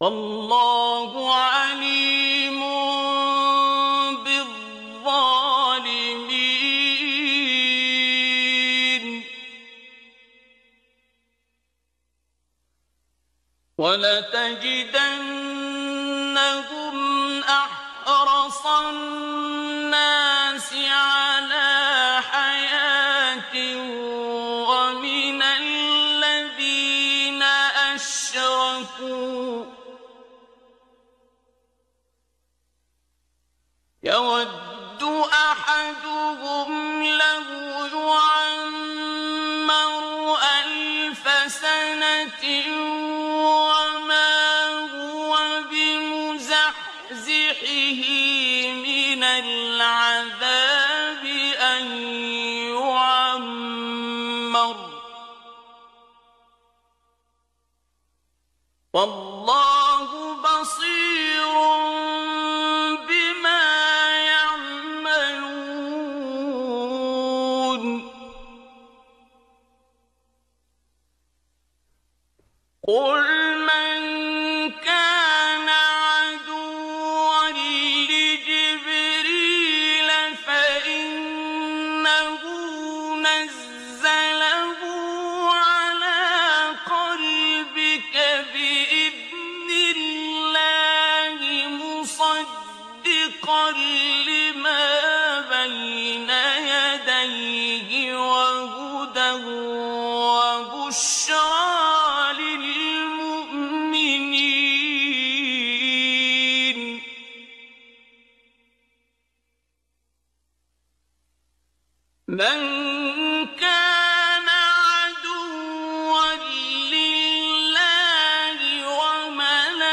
وَاللَّهُ عَلِيمٌ بِالظَّالِمِينَ وَلَتَجِدَنَّهُمْ أَحْرَصَ النَّاسِ عَلَىٰ حَيَاةٍ وَمِنَ الَّذِينَ أَشْرَكُوا يَوَدُّ أَحَدُهُمْ لَوْ يُعَمَّرُ 1000 سَنَةٍ وَمَا هُوَ بِمُزَحْزِحِهِ مِنَ الْعَذَابِ أَن يُعَمَّرَ ۗ وَاللَّهُ بَصِيرٌ بِمَا يَعْمَلُونَ قُلْ مَن كَانَ عَدُوًّا لِّجِبْرِيلَ فَإِنَّهُ نَزَّلَهُ عَلَىٰ قَلْبِكَ بِإِذْنِ اللَّهِ مُصَدِّقًا لِّمَا بَيْنَ يَدَيْهِ وَهُدًى وَبُشْرَىٰ لِلْمُؤْمِنِينَ مَن كَانَ عَدُوًّا لِّلَّهِ وَمَلَائِكَتِهِ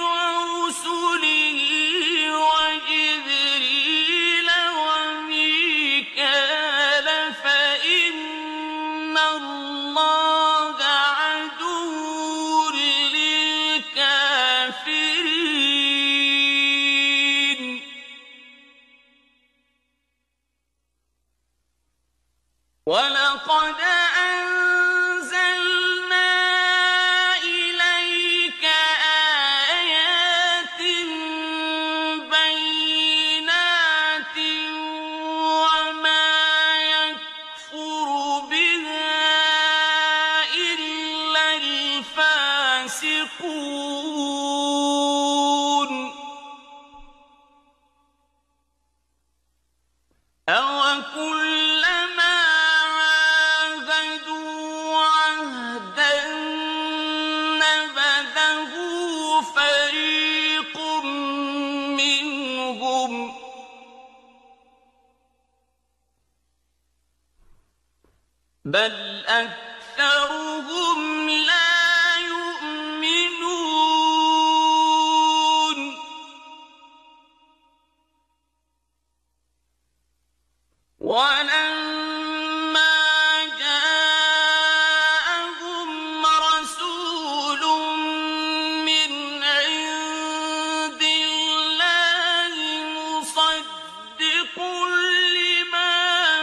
وَرُسُلِهِ وَجِبْرِيلَ وَمِيكَالَ فَإِنَّ اللَّهَ عَدُوٌّ لِّلْكَافِرِينَ وَلَقَدْ أَنزَلْنَا إِلَيْكَ آيَاتٍ بَيِّنَاتٍ وَمَا يَكْفُرُ بِهَا إِلَّا الْفَاسِقُونَ أَوَكُلَّمَا عَاهَدُوا عَهْدًا نَّبَذَهُ فَرِيقٌ مِّنْهُم ۚ بَلْ أَكْثَرُهُمْ لَا يُؤْمِنُونَ وَلَمَّا جَاءَهُمْ رَسُولٌ مِّنْ عِندِ اللَّهِ مُصَدِّقٌ لِّمَا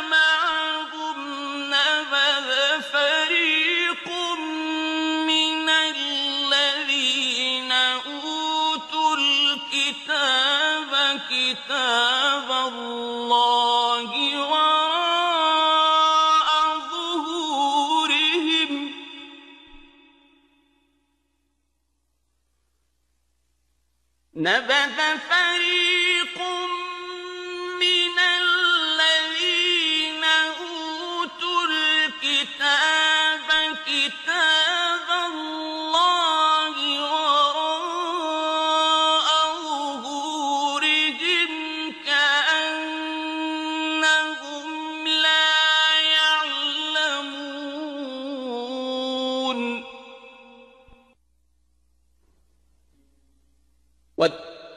مَعَهُمْ نَبَذَ فَرِيقٌ مِّنَ الَّذِينَ أُوتُوا الْكِتَابَ كِتَابَ اللَّهِ وَرَاءَ ظُهُورِهِمْ نَبَذَ فَرِيقٌ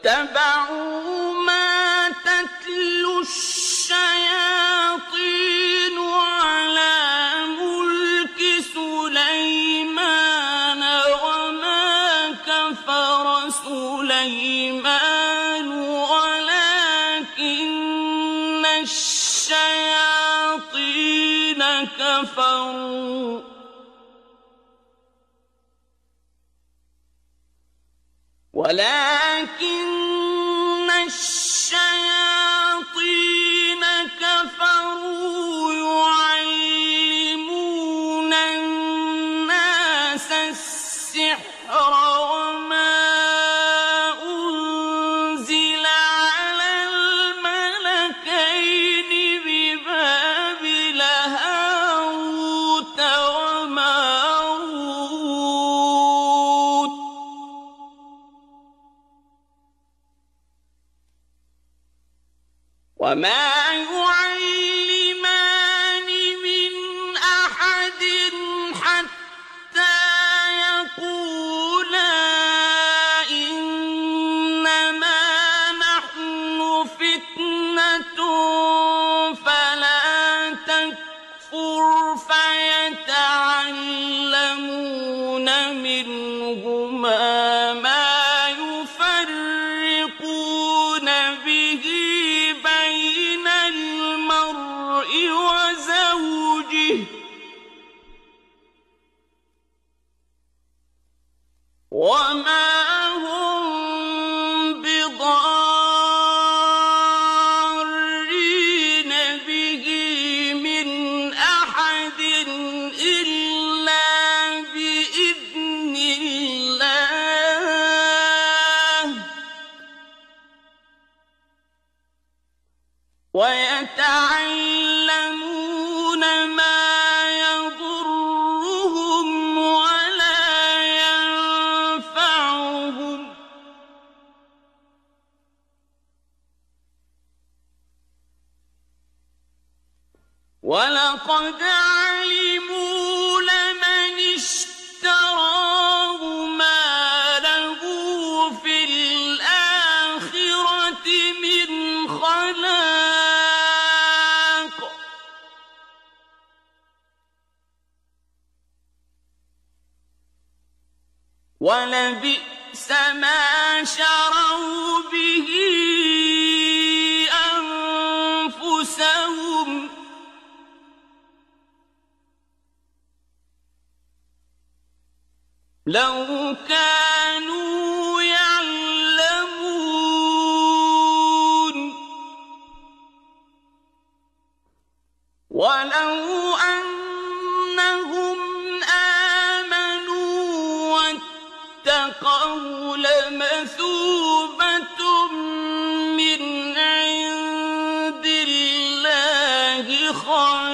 واتبعوا ما تتلو الشياطين على ملك سليمان وما كفر سليمان ولكن الشياطين كفروا يعلمون الناس السحر وما أنزل على الملكين ببابل هاروت وماروت وما يعلمان من أحد حتى يقولا إنما نحن فتنة فلا تكفر فيتعلمون منهما ما يفرقون به بين المرء وزوجه وما هم بضارين به من أحد إلا بإذن الله ويتعلمون ما يضرهم ولا ينفعهم ولقد علموا لمن اشتراه ما له في الآخرة من خلاق ولبئس ما شروا به أنفسهم لو كانوا يعلمون ولو أنهم آمنوا واتقوا لمثوبة من عند الله خير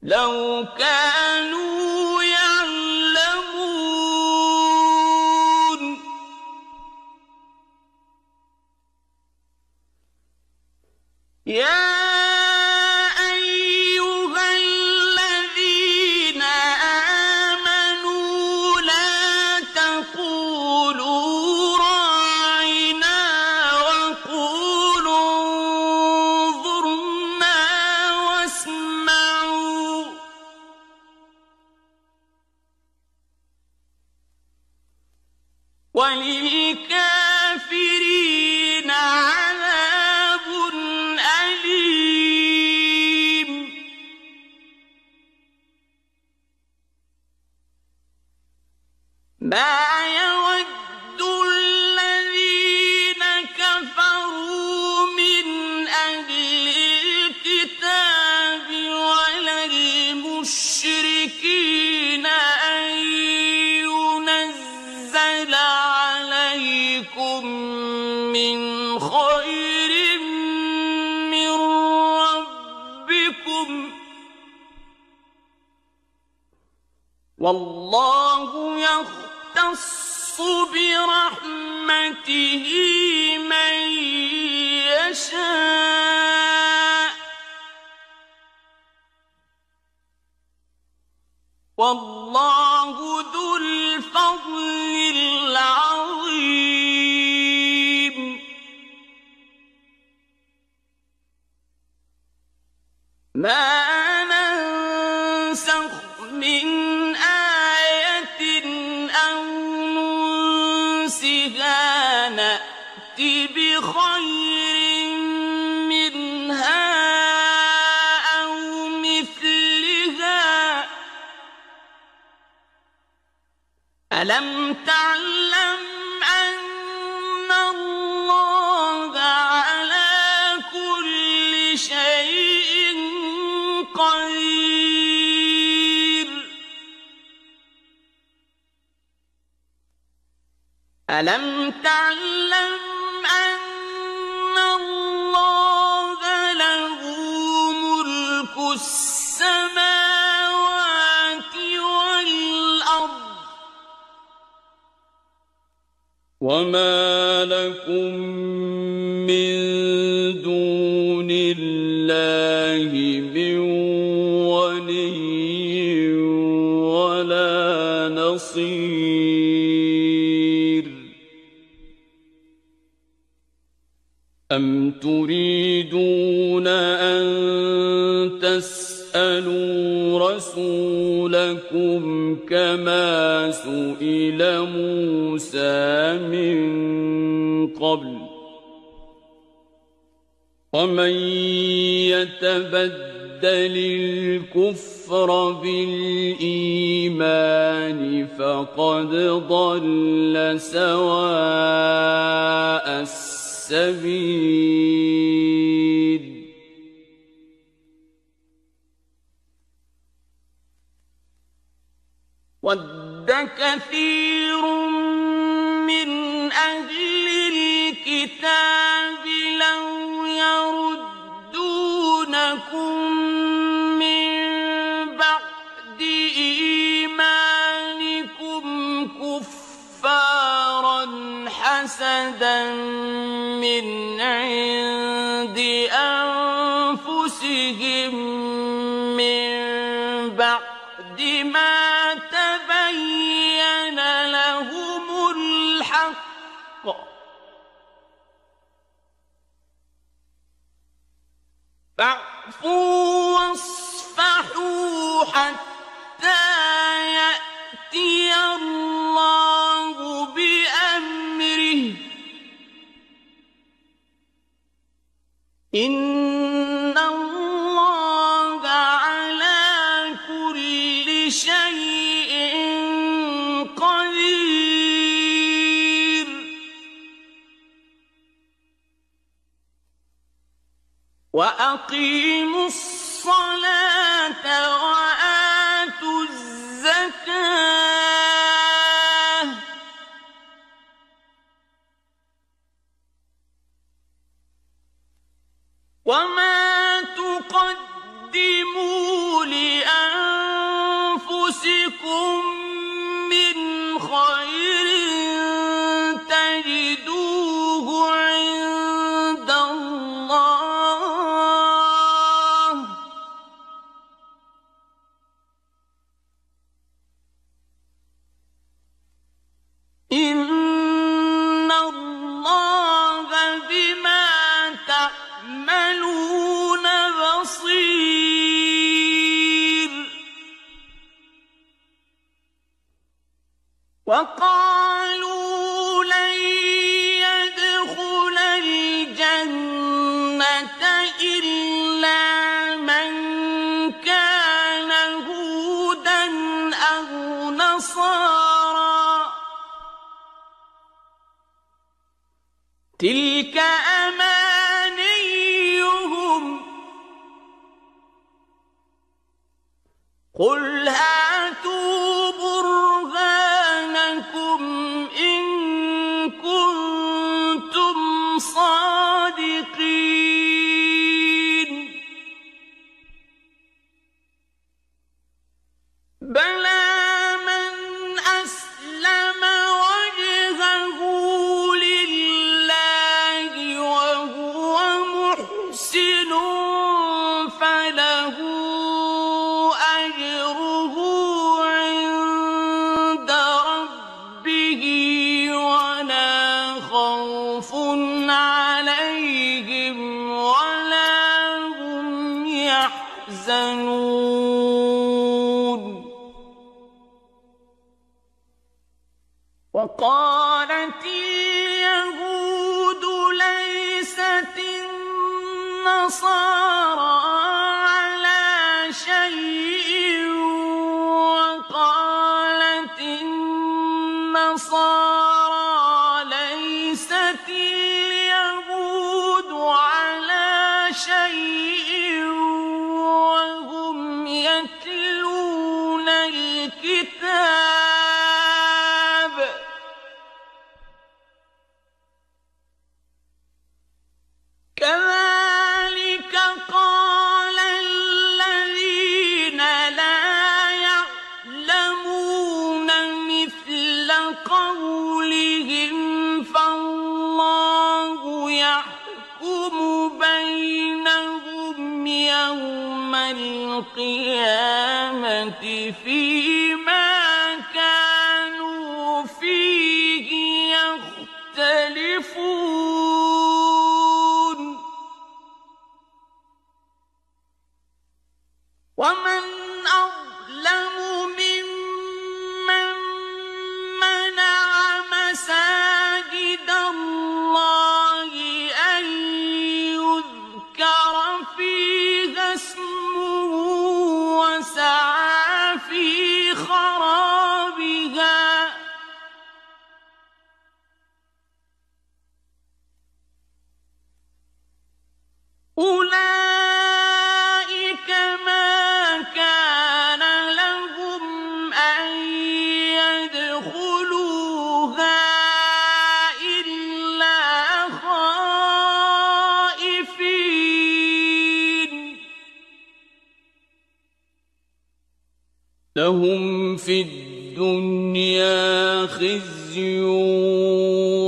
لو كانوا يعلمون يا أيها الذين آمنوا لا تقولوا راعنا وقولوا انظرنا واسمعوا وللكافرين عذاب أليم ما يود الذين كفروا من أهل الكتاب ولا المشركين أن ينزل عليكم من خير من ربكم والله يختص برحمته من يشاء والله الفضل العظيم ما ننسخ من آية أو ننسها نأت بخير منها أو مثلها ألم تعلم أن الله على كل شيء قدير ألم تعلم أن الله له ملك السماوات والأرض وما لكم من دون الله من ولي ولا نصير أم تريدون أن تسألوا رسولكم كما سئل موسى من قبل ومن يتبدل الكفر بالإيمان فقد ضل سواء السبيل ود كثير من أهل الكتاب لو يردونكم من بعد إيمانكم كفارا حسدا من عند أنفسهم من بعد ما تبين لهم الحق فاعفوا واصفحوا حتى يأتي الله بأمره إن الله على كل شيء قدير وأقيموا الصلاة وآتوا الزكاة وما تقدموا لأنفسكم من خير تجدوه عند الله إن الله بما تعملون بصير وقالوا لن يدخل الجنة إلا من كان هودا أو نصارى تلك أمانيهم قل هاتوا برهانكم إن كنتم صادقين بلى من أسلم وجهه لله وهو محسن فله أجره وقالت اليهود ليست النصارى على شيء وقالت النصارى ليست اليهود على شيء وهم يتلون الكتاب كذلك قال الذين لا يعلمون مثل قولهم فالله يحكم بينهم يوم القيامة فيما كانوا فيه يختلفون ومن أظلم ممن منع مساجد الله أن يذكر فيها اسمه وسعى في خرابها أولئك ما كان لهم أن يدخلوها إلا خائفين لهم في الدنيا خزي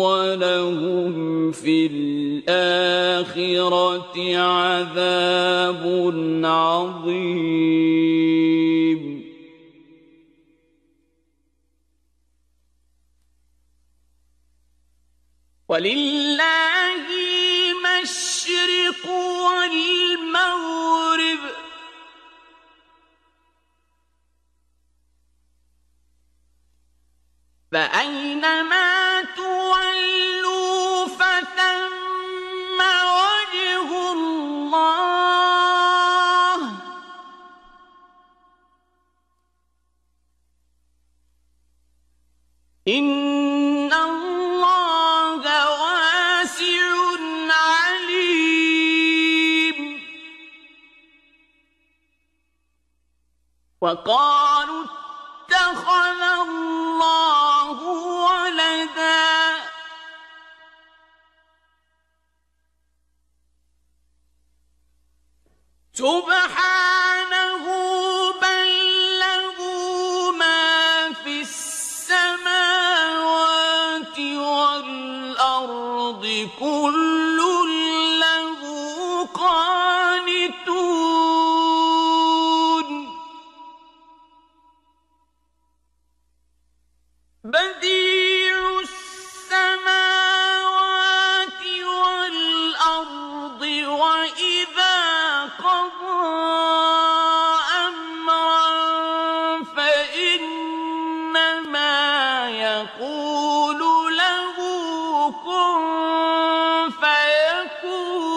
ولهم في الآخرة عذاب عظيم ولله المشرق والمغرب فأينما تولوا فثم وجه الله إن الله واسع عليم وقالوا اتخذ الله ولدا سبحانه بل له ما في السماوات والأرض كل له قانتون بديع السماوات والأرض وإذا قضى أمرا فإنما يقول له كن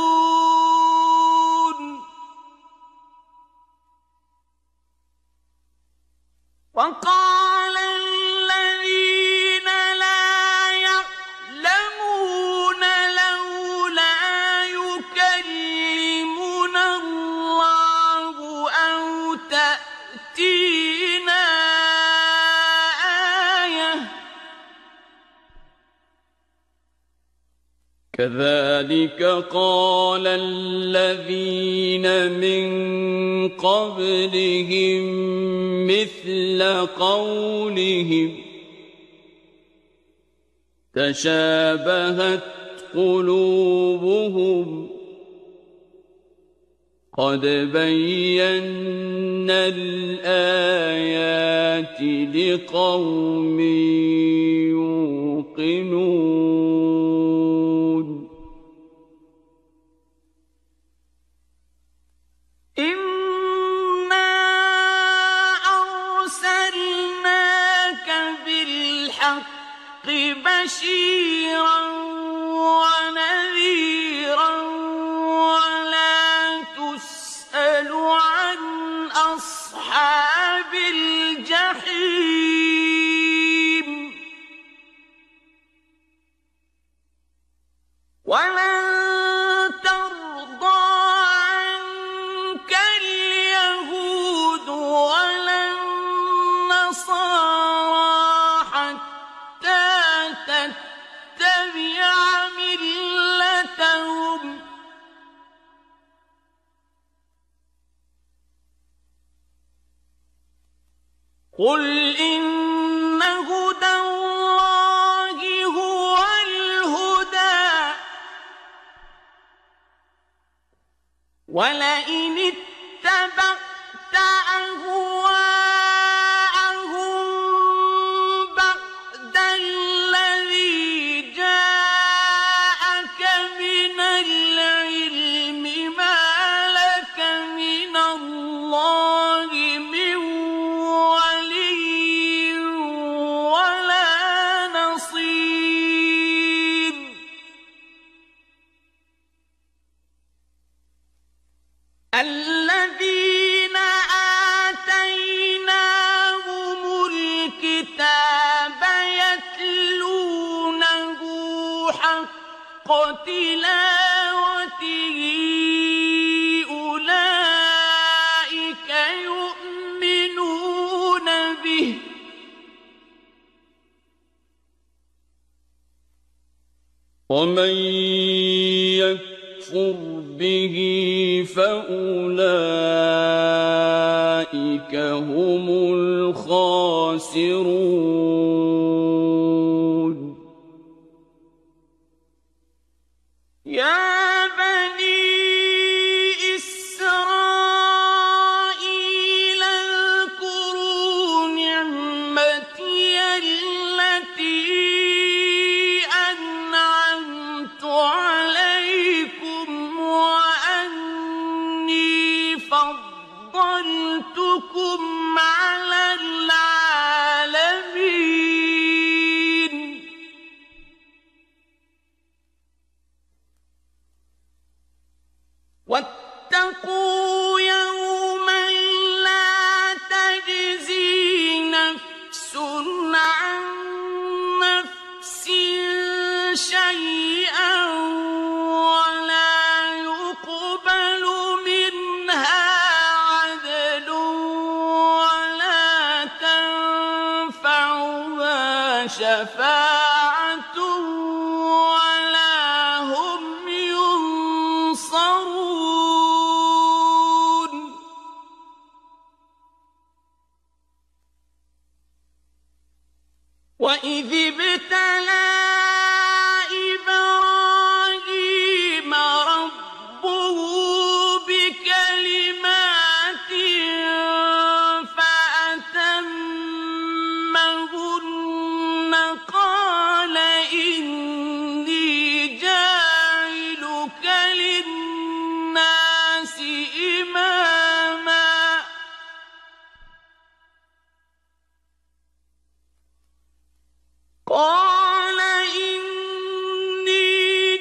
فيكون وقال الذين لا يعلمون لولا يكلمنا الله أو تأتينا آية كذلك قال الذين من قبلهم مثل قولهم تشابهت قلوبهم قد بينا الآيات لقوم يوقنون إنا أرسلناك بالحق بشيرا ونذيرا ولا تسأل عن أصحاب الجحيم ولن ترضى عنك اليهود ولا النصارى حتى تتبع ملتهم قل إن هدى الله هو الهدى ولئن اتبعت أهواءهم بعد الذي جاءك من العلم ما لك من الله من ولي ولا نصير الذين آتيناهم الكتاب يتلونه حق تلاوته أولئك يؤمنون به ومن يكفر به فأولئك هم الخاسرون يا بني إسرائيل اذكروا نعمتي التي أنعمت عليكم وأني فضلتكم على العالمين واتقوا يوما لا تجزي نفس عن نفس شيئا ولا يقبل منها عدل ولا تنفعها شفاعة ولا هم ينصرون وإذ ابتلى إبراهيم ربه بكلمات فأتمهن قال إني جاعلك للناس إماما قال إني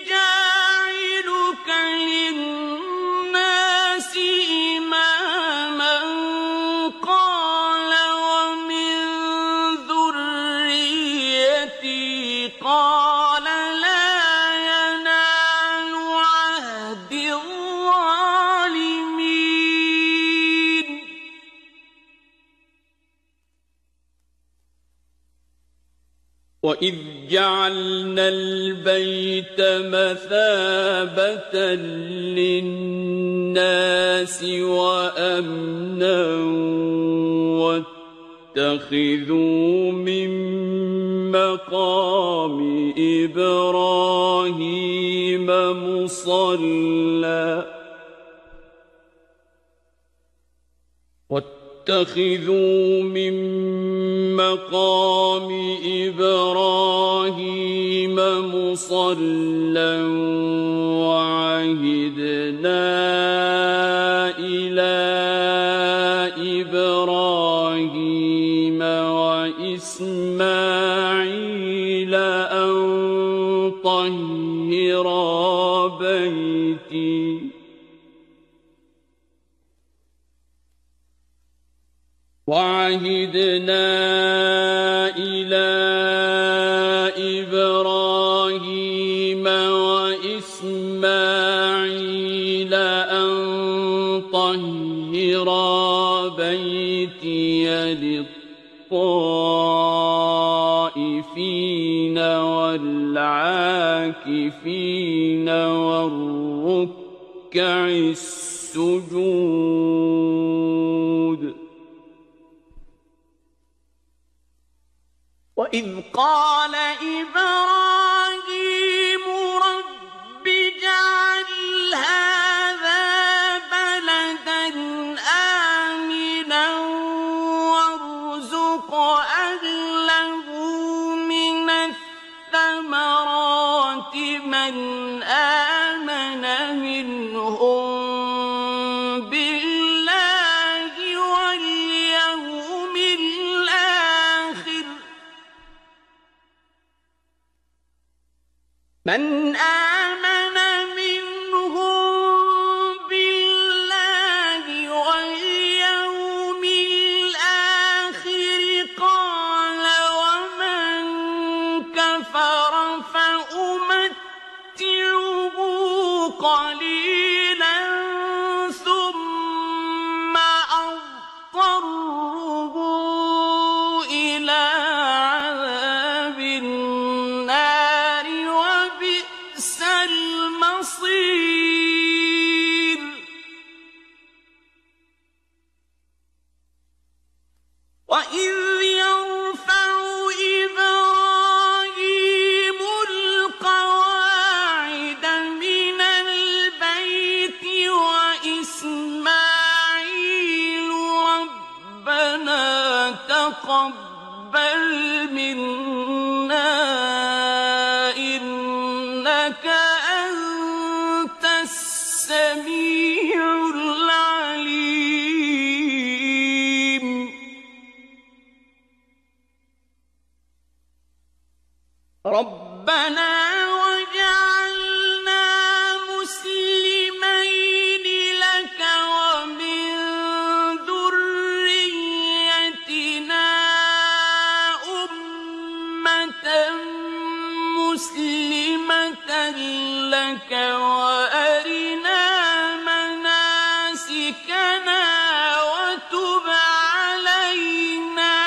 جاعلك للناس إماما قال ومن ذريتي قال لا ينال عهد الظالمين وإذ جعلنا البيت مثابة للناس وأمنا واتخذوا من مقام إبراهيم مصلى واتخذوا من مقام إبراهيم مصلى وعهدنا إلى إبراهيم وإسماعيل وعهدنا إلى إبراهيم وإسماعيل أن طهرا بيتي للطائفين والعاكفين والركع السجود. وإذ قال إبراهيم رب اجعل هذا بلدا آمنا وارزق أهله من الثمرات من آمن منهم بالله واليوم الآخر من آمن منهم بالله واليوم الآخر قال ومن كفر فأمتعه قليلا ثم أضطره إلى عذاب النار وبئس المصير. وإذ يرفع إبراهيم القواعد من البيت وإسماعيل ربنا تقبل منا إنك أنت السميع العليم. ربنا وجعلنا مسلمين لك ومن ذريتنا أمة مسلمة لك وأرنا مناسكنا وتب علينا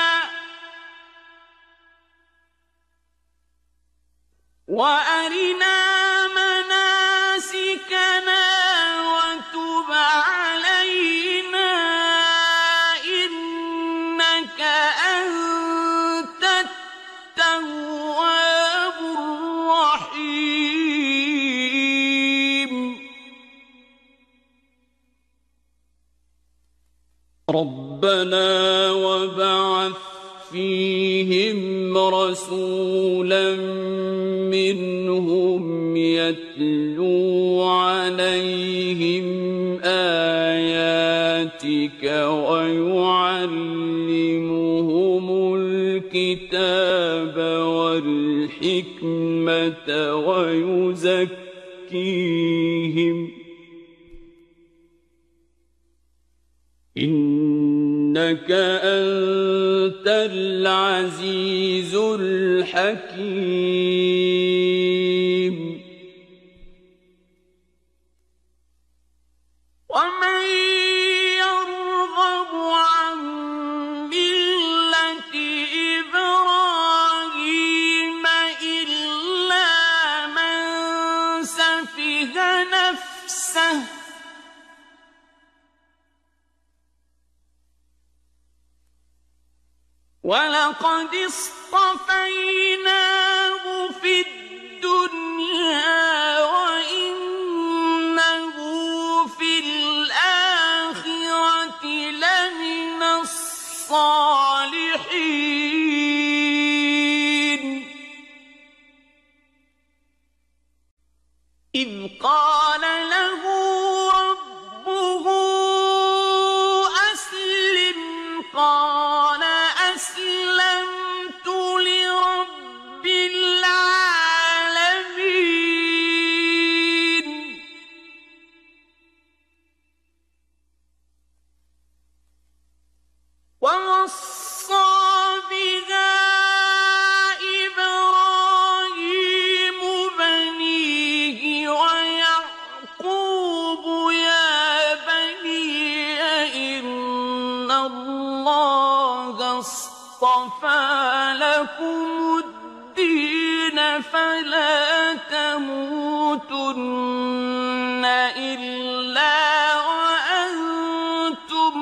وتب علينا إنك أنت التواب الرحيم. ربنا وبعث فيهم رسولا منهم يتلو عليهم آياتك ويعلمهم الكتاب والحكمة ويزكيهم إنك أنت العزيز الحكيم. ومن يرغب عن ملة إبراهيم إلا من سفه نفسه ولقد اصطفيناه في الدنيا وإنه في الآخرة لمن الصالحين. إذ قال له ربه أسلم قال أسلمت لرب العالمين. وَرَبِّ فلا تموتن إلا وأنتم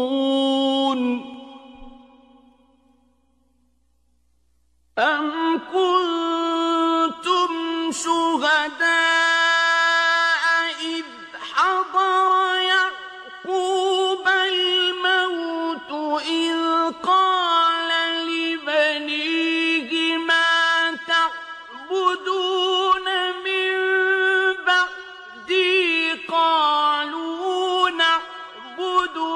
مسلمون أم كنتم شهداء إذ حضر يعقوب الموت إذ قال لبنيه ما تعبدون من بعدي قالوا نعبد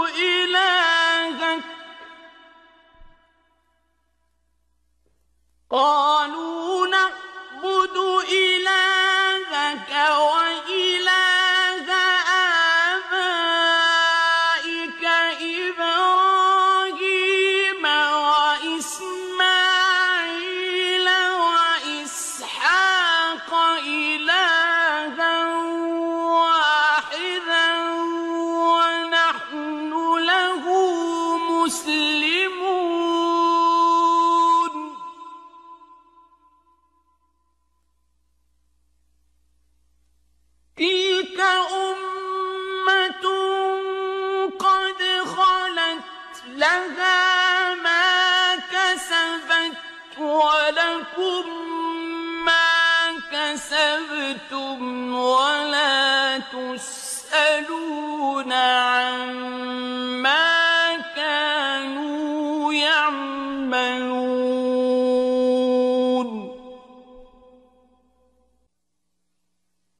إلهك وإله آبائك إبراهيم وإسماعيل وإسحاق إلها واحدا ونحن له مسلمون تلك أمة قد خلت لها ما كسبت ولكم ما كسبتم ولا تسألون عما كانوا يعملون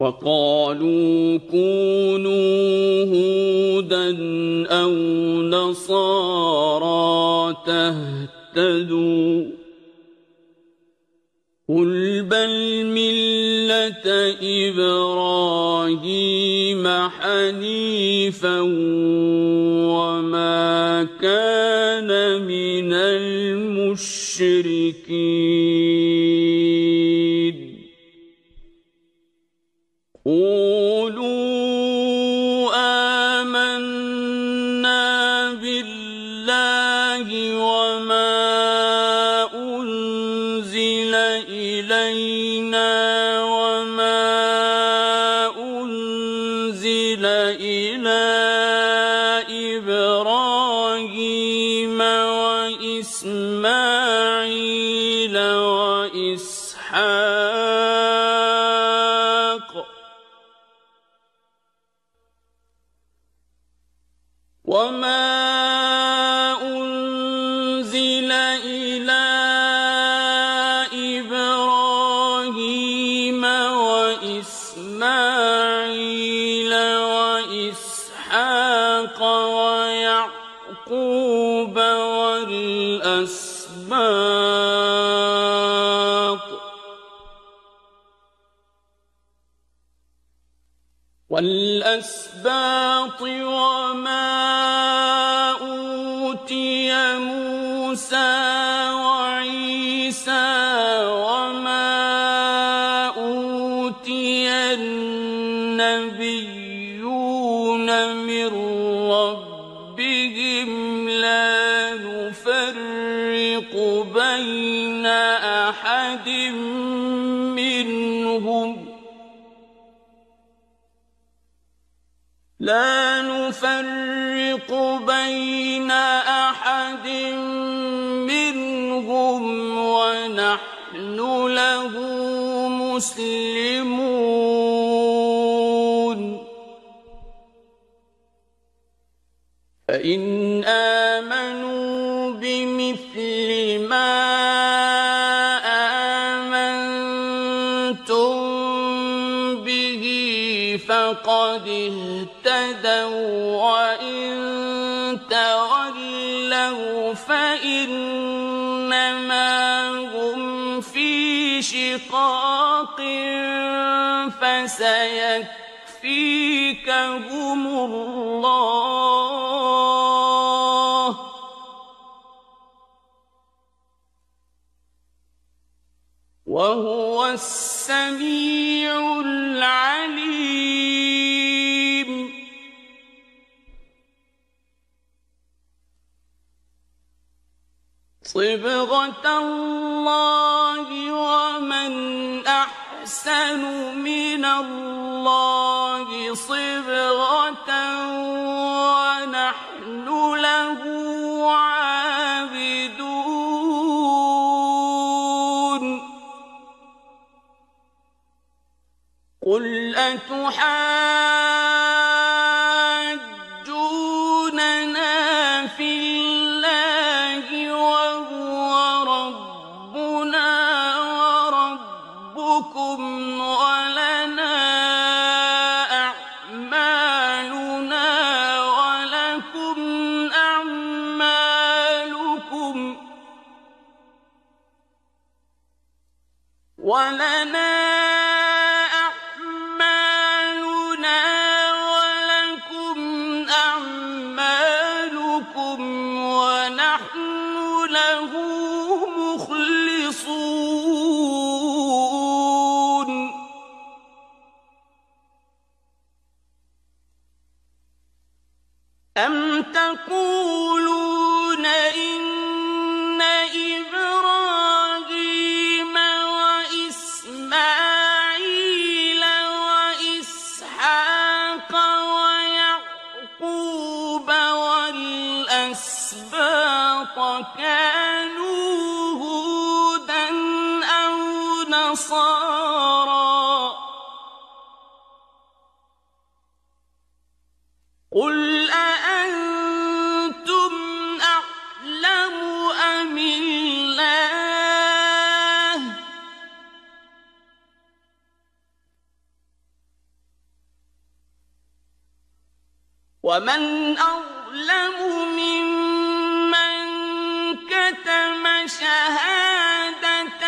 وقالوا كونوا هودا أو نصارى تهتدوا قل بل ملة إبراهيم حنيفا وما كان من المشركين قولوا آمنا بالله وما أنزل إلينا وما أنزل إلى إبراهيم وإسماعيل وإسحاق وما أنزل إلى إبراهيم وإسماعيل وإسحاق ويعقوب والأسباط وما أوتي موسى وعيسى وما أوتي النبيون من ربهم لا نفرق بين أحد منهم ونحن له مسلمون فإن آمنوا بمثل ما آمنتم به فقد اهتدوا وإن تولوا فإنما هم في شقاق فسيكفيكهم الله وهو السميع العليم صبغة الله ومن أحسن من الله صبغة ونحن له عابدون قل أتحاجوننا في الله وهو ربنا وربكم ولنا أعمالنا ولكم أعمالكم ونحن له مخلصون أم تقولون إن إبراهيم وإسماعيل وإسحاق ويعقوب والأسباط كانوا هودا أو نصارى قل أأنتم أعلم أم الله ومن أظلم ممن كتم شهادة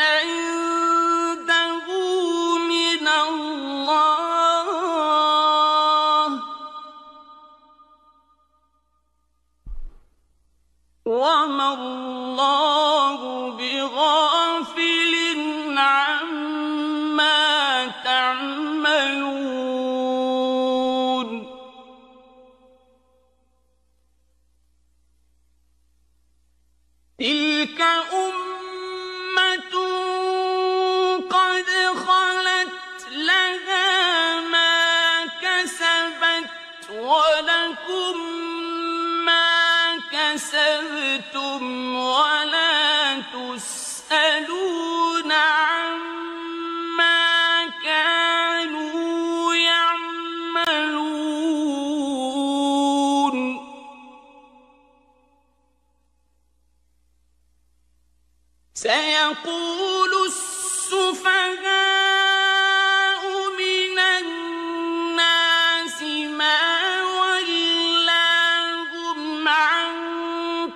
عنده من الله وما الله بغافل عما تعملون تلك أمة قد خلت لها ما كسبت ولكم ما كسبتم ولا تسألون عما كانوا يعملون سيقول السفهاء من الناس ما ولاهم عن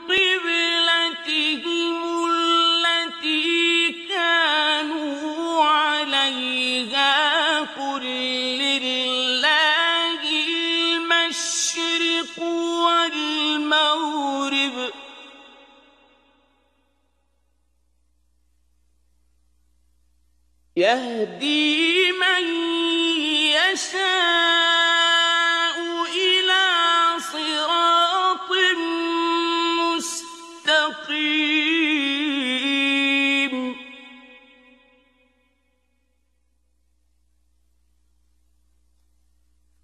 قبلتهم التي كانوا عليها قل لله المشرق والمغرب يهدي من يشاء إلى صراط مستقيم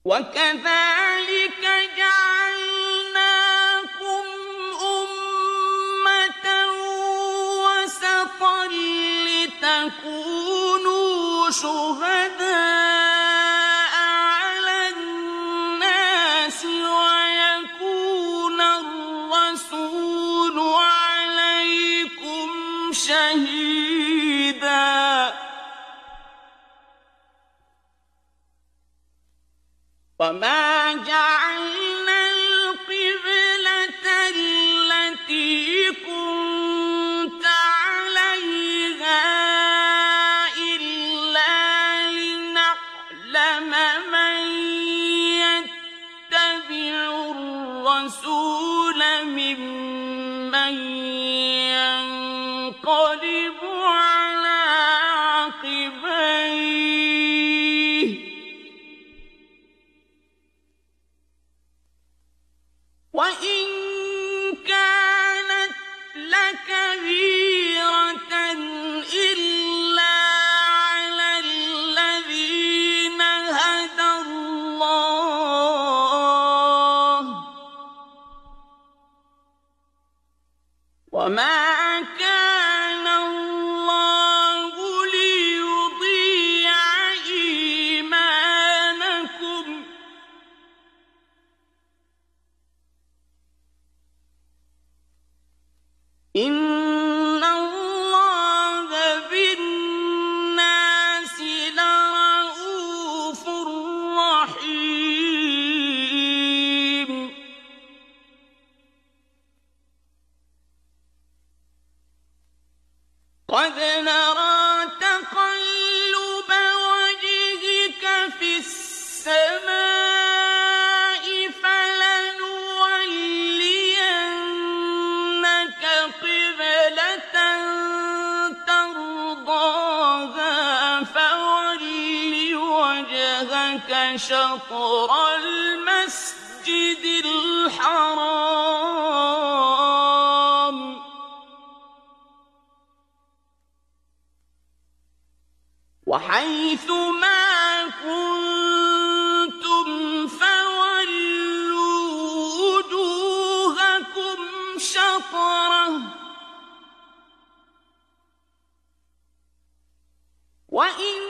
وكذلك جعلناكم أمة وسطا لتكونوا شهداء على الناس ويكون الرسول عليكم شهيدا وما جعلنا القبلة التي كنت عليها إلا لنعلم من يتبع الرسول ممن ينقلب قد نرى تقلب وجهك في السماء فلنولينك قبلة ترضاها فول وجهك شطر المسجد الحرام وحيث ما كنتم فولوا وجوهكم شطره وإن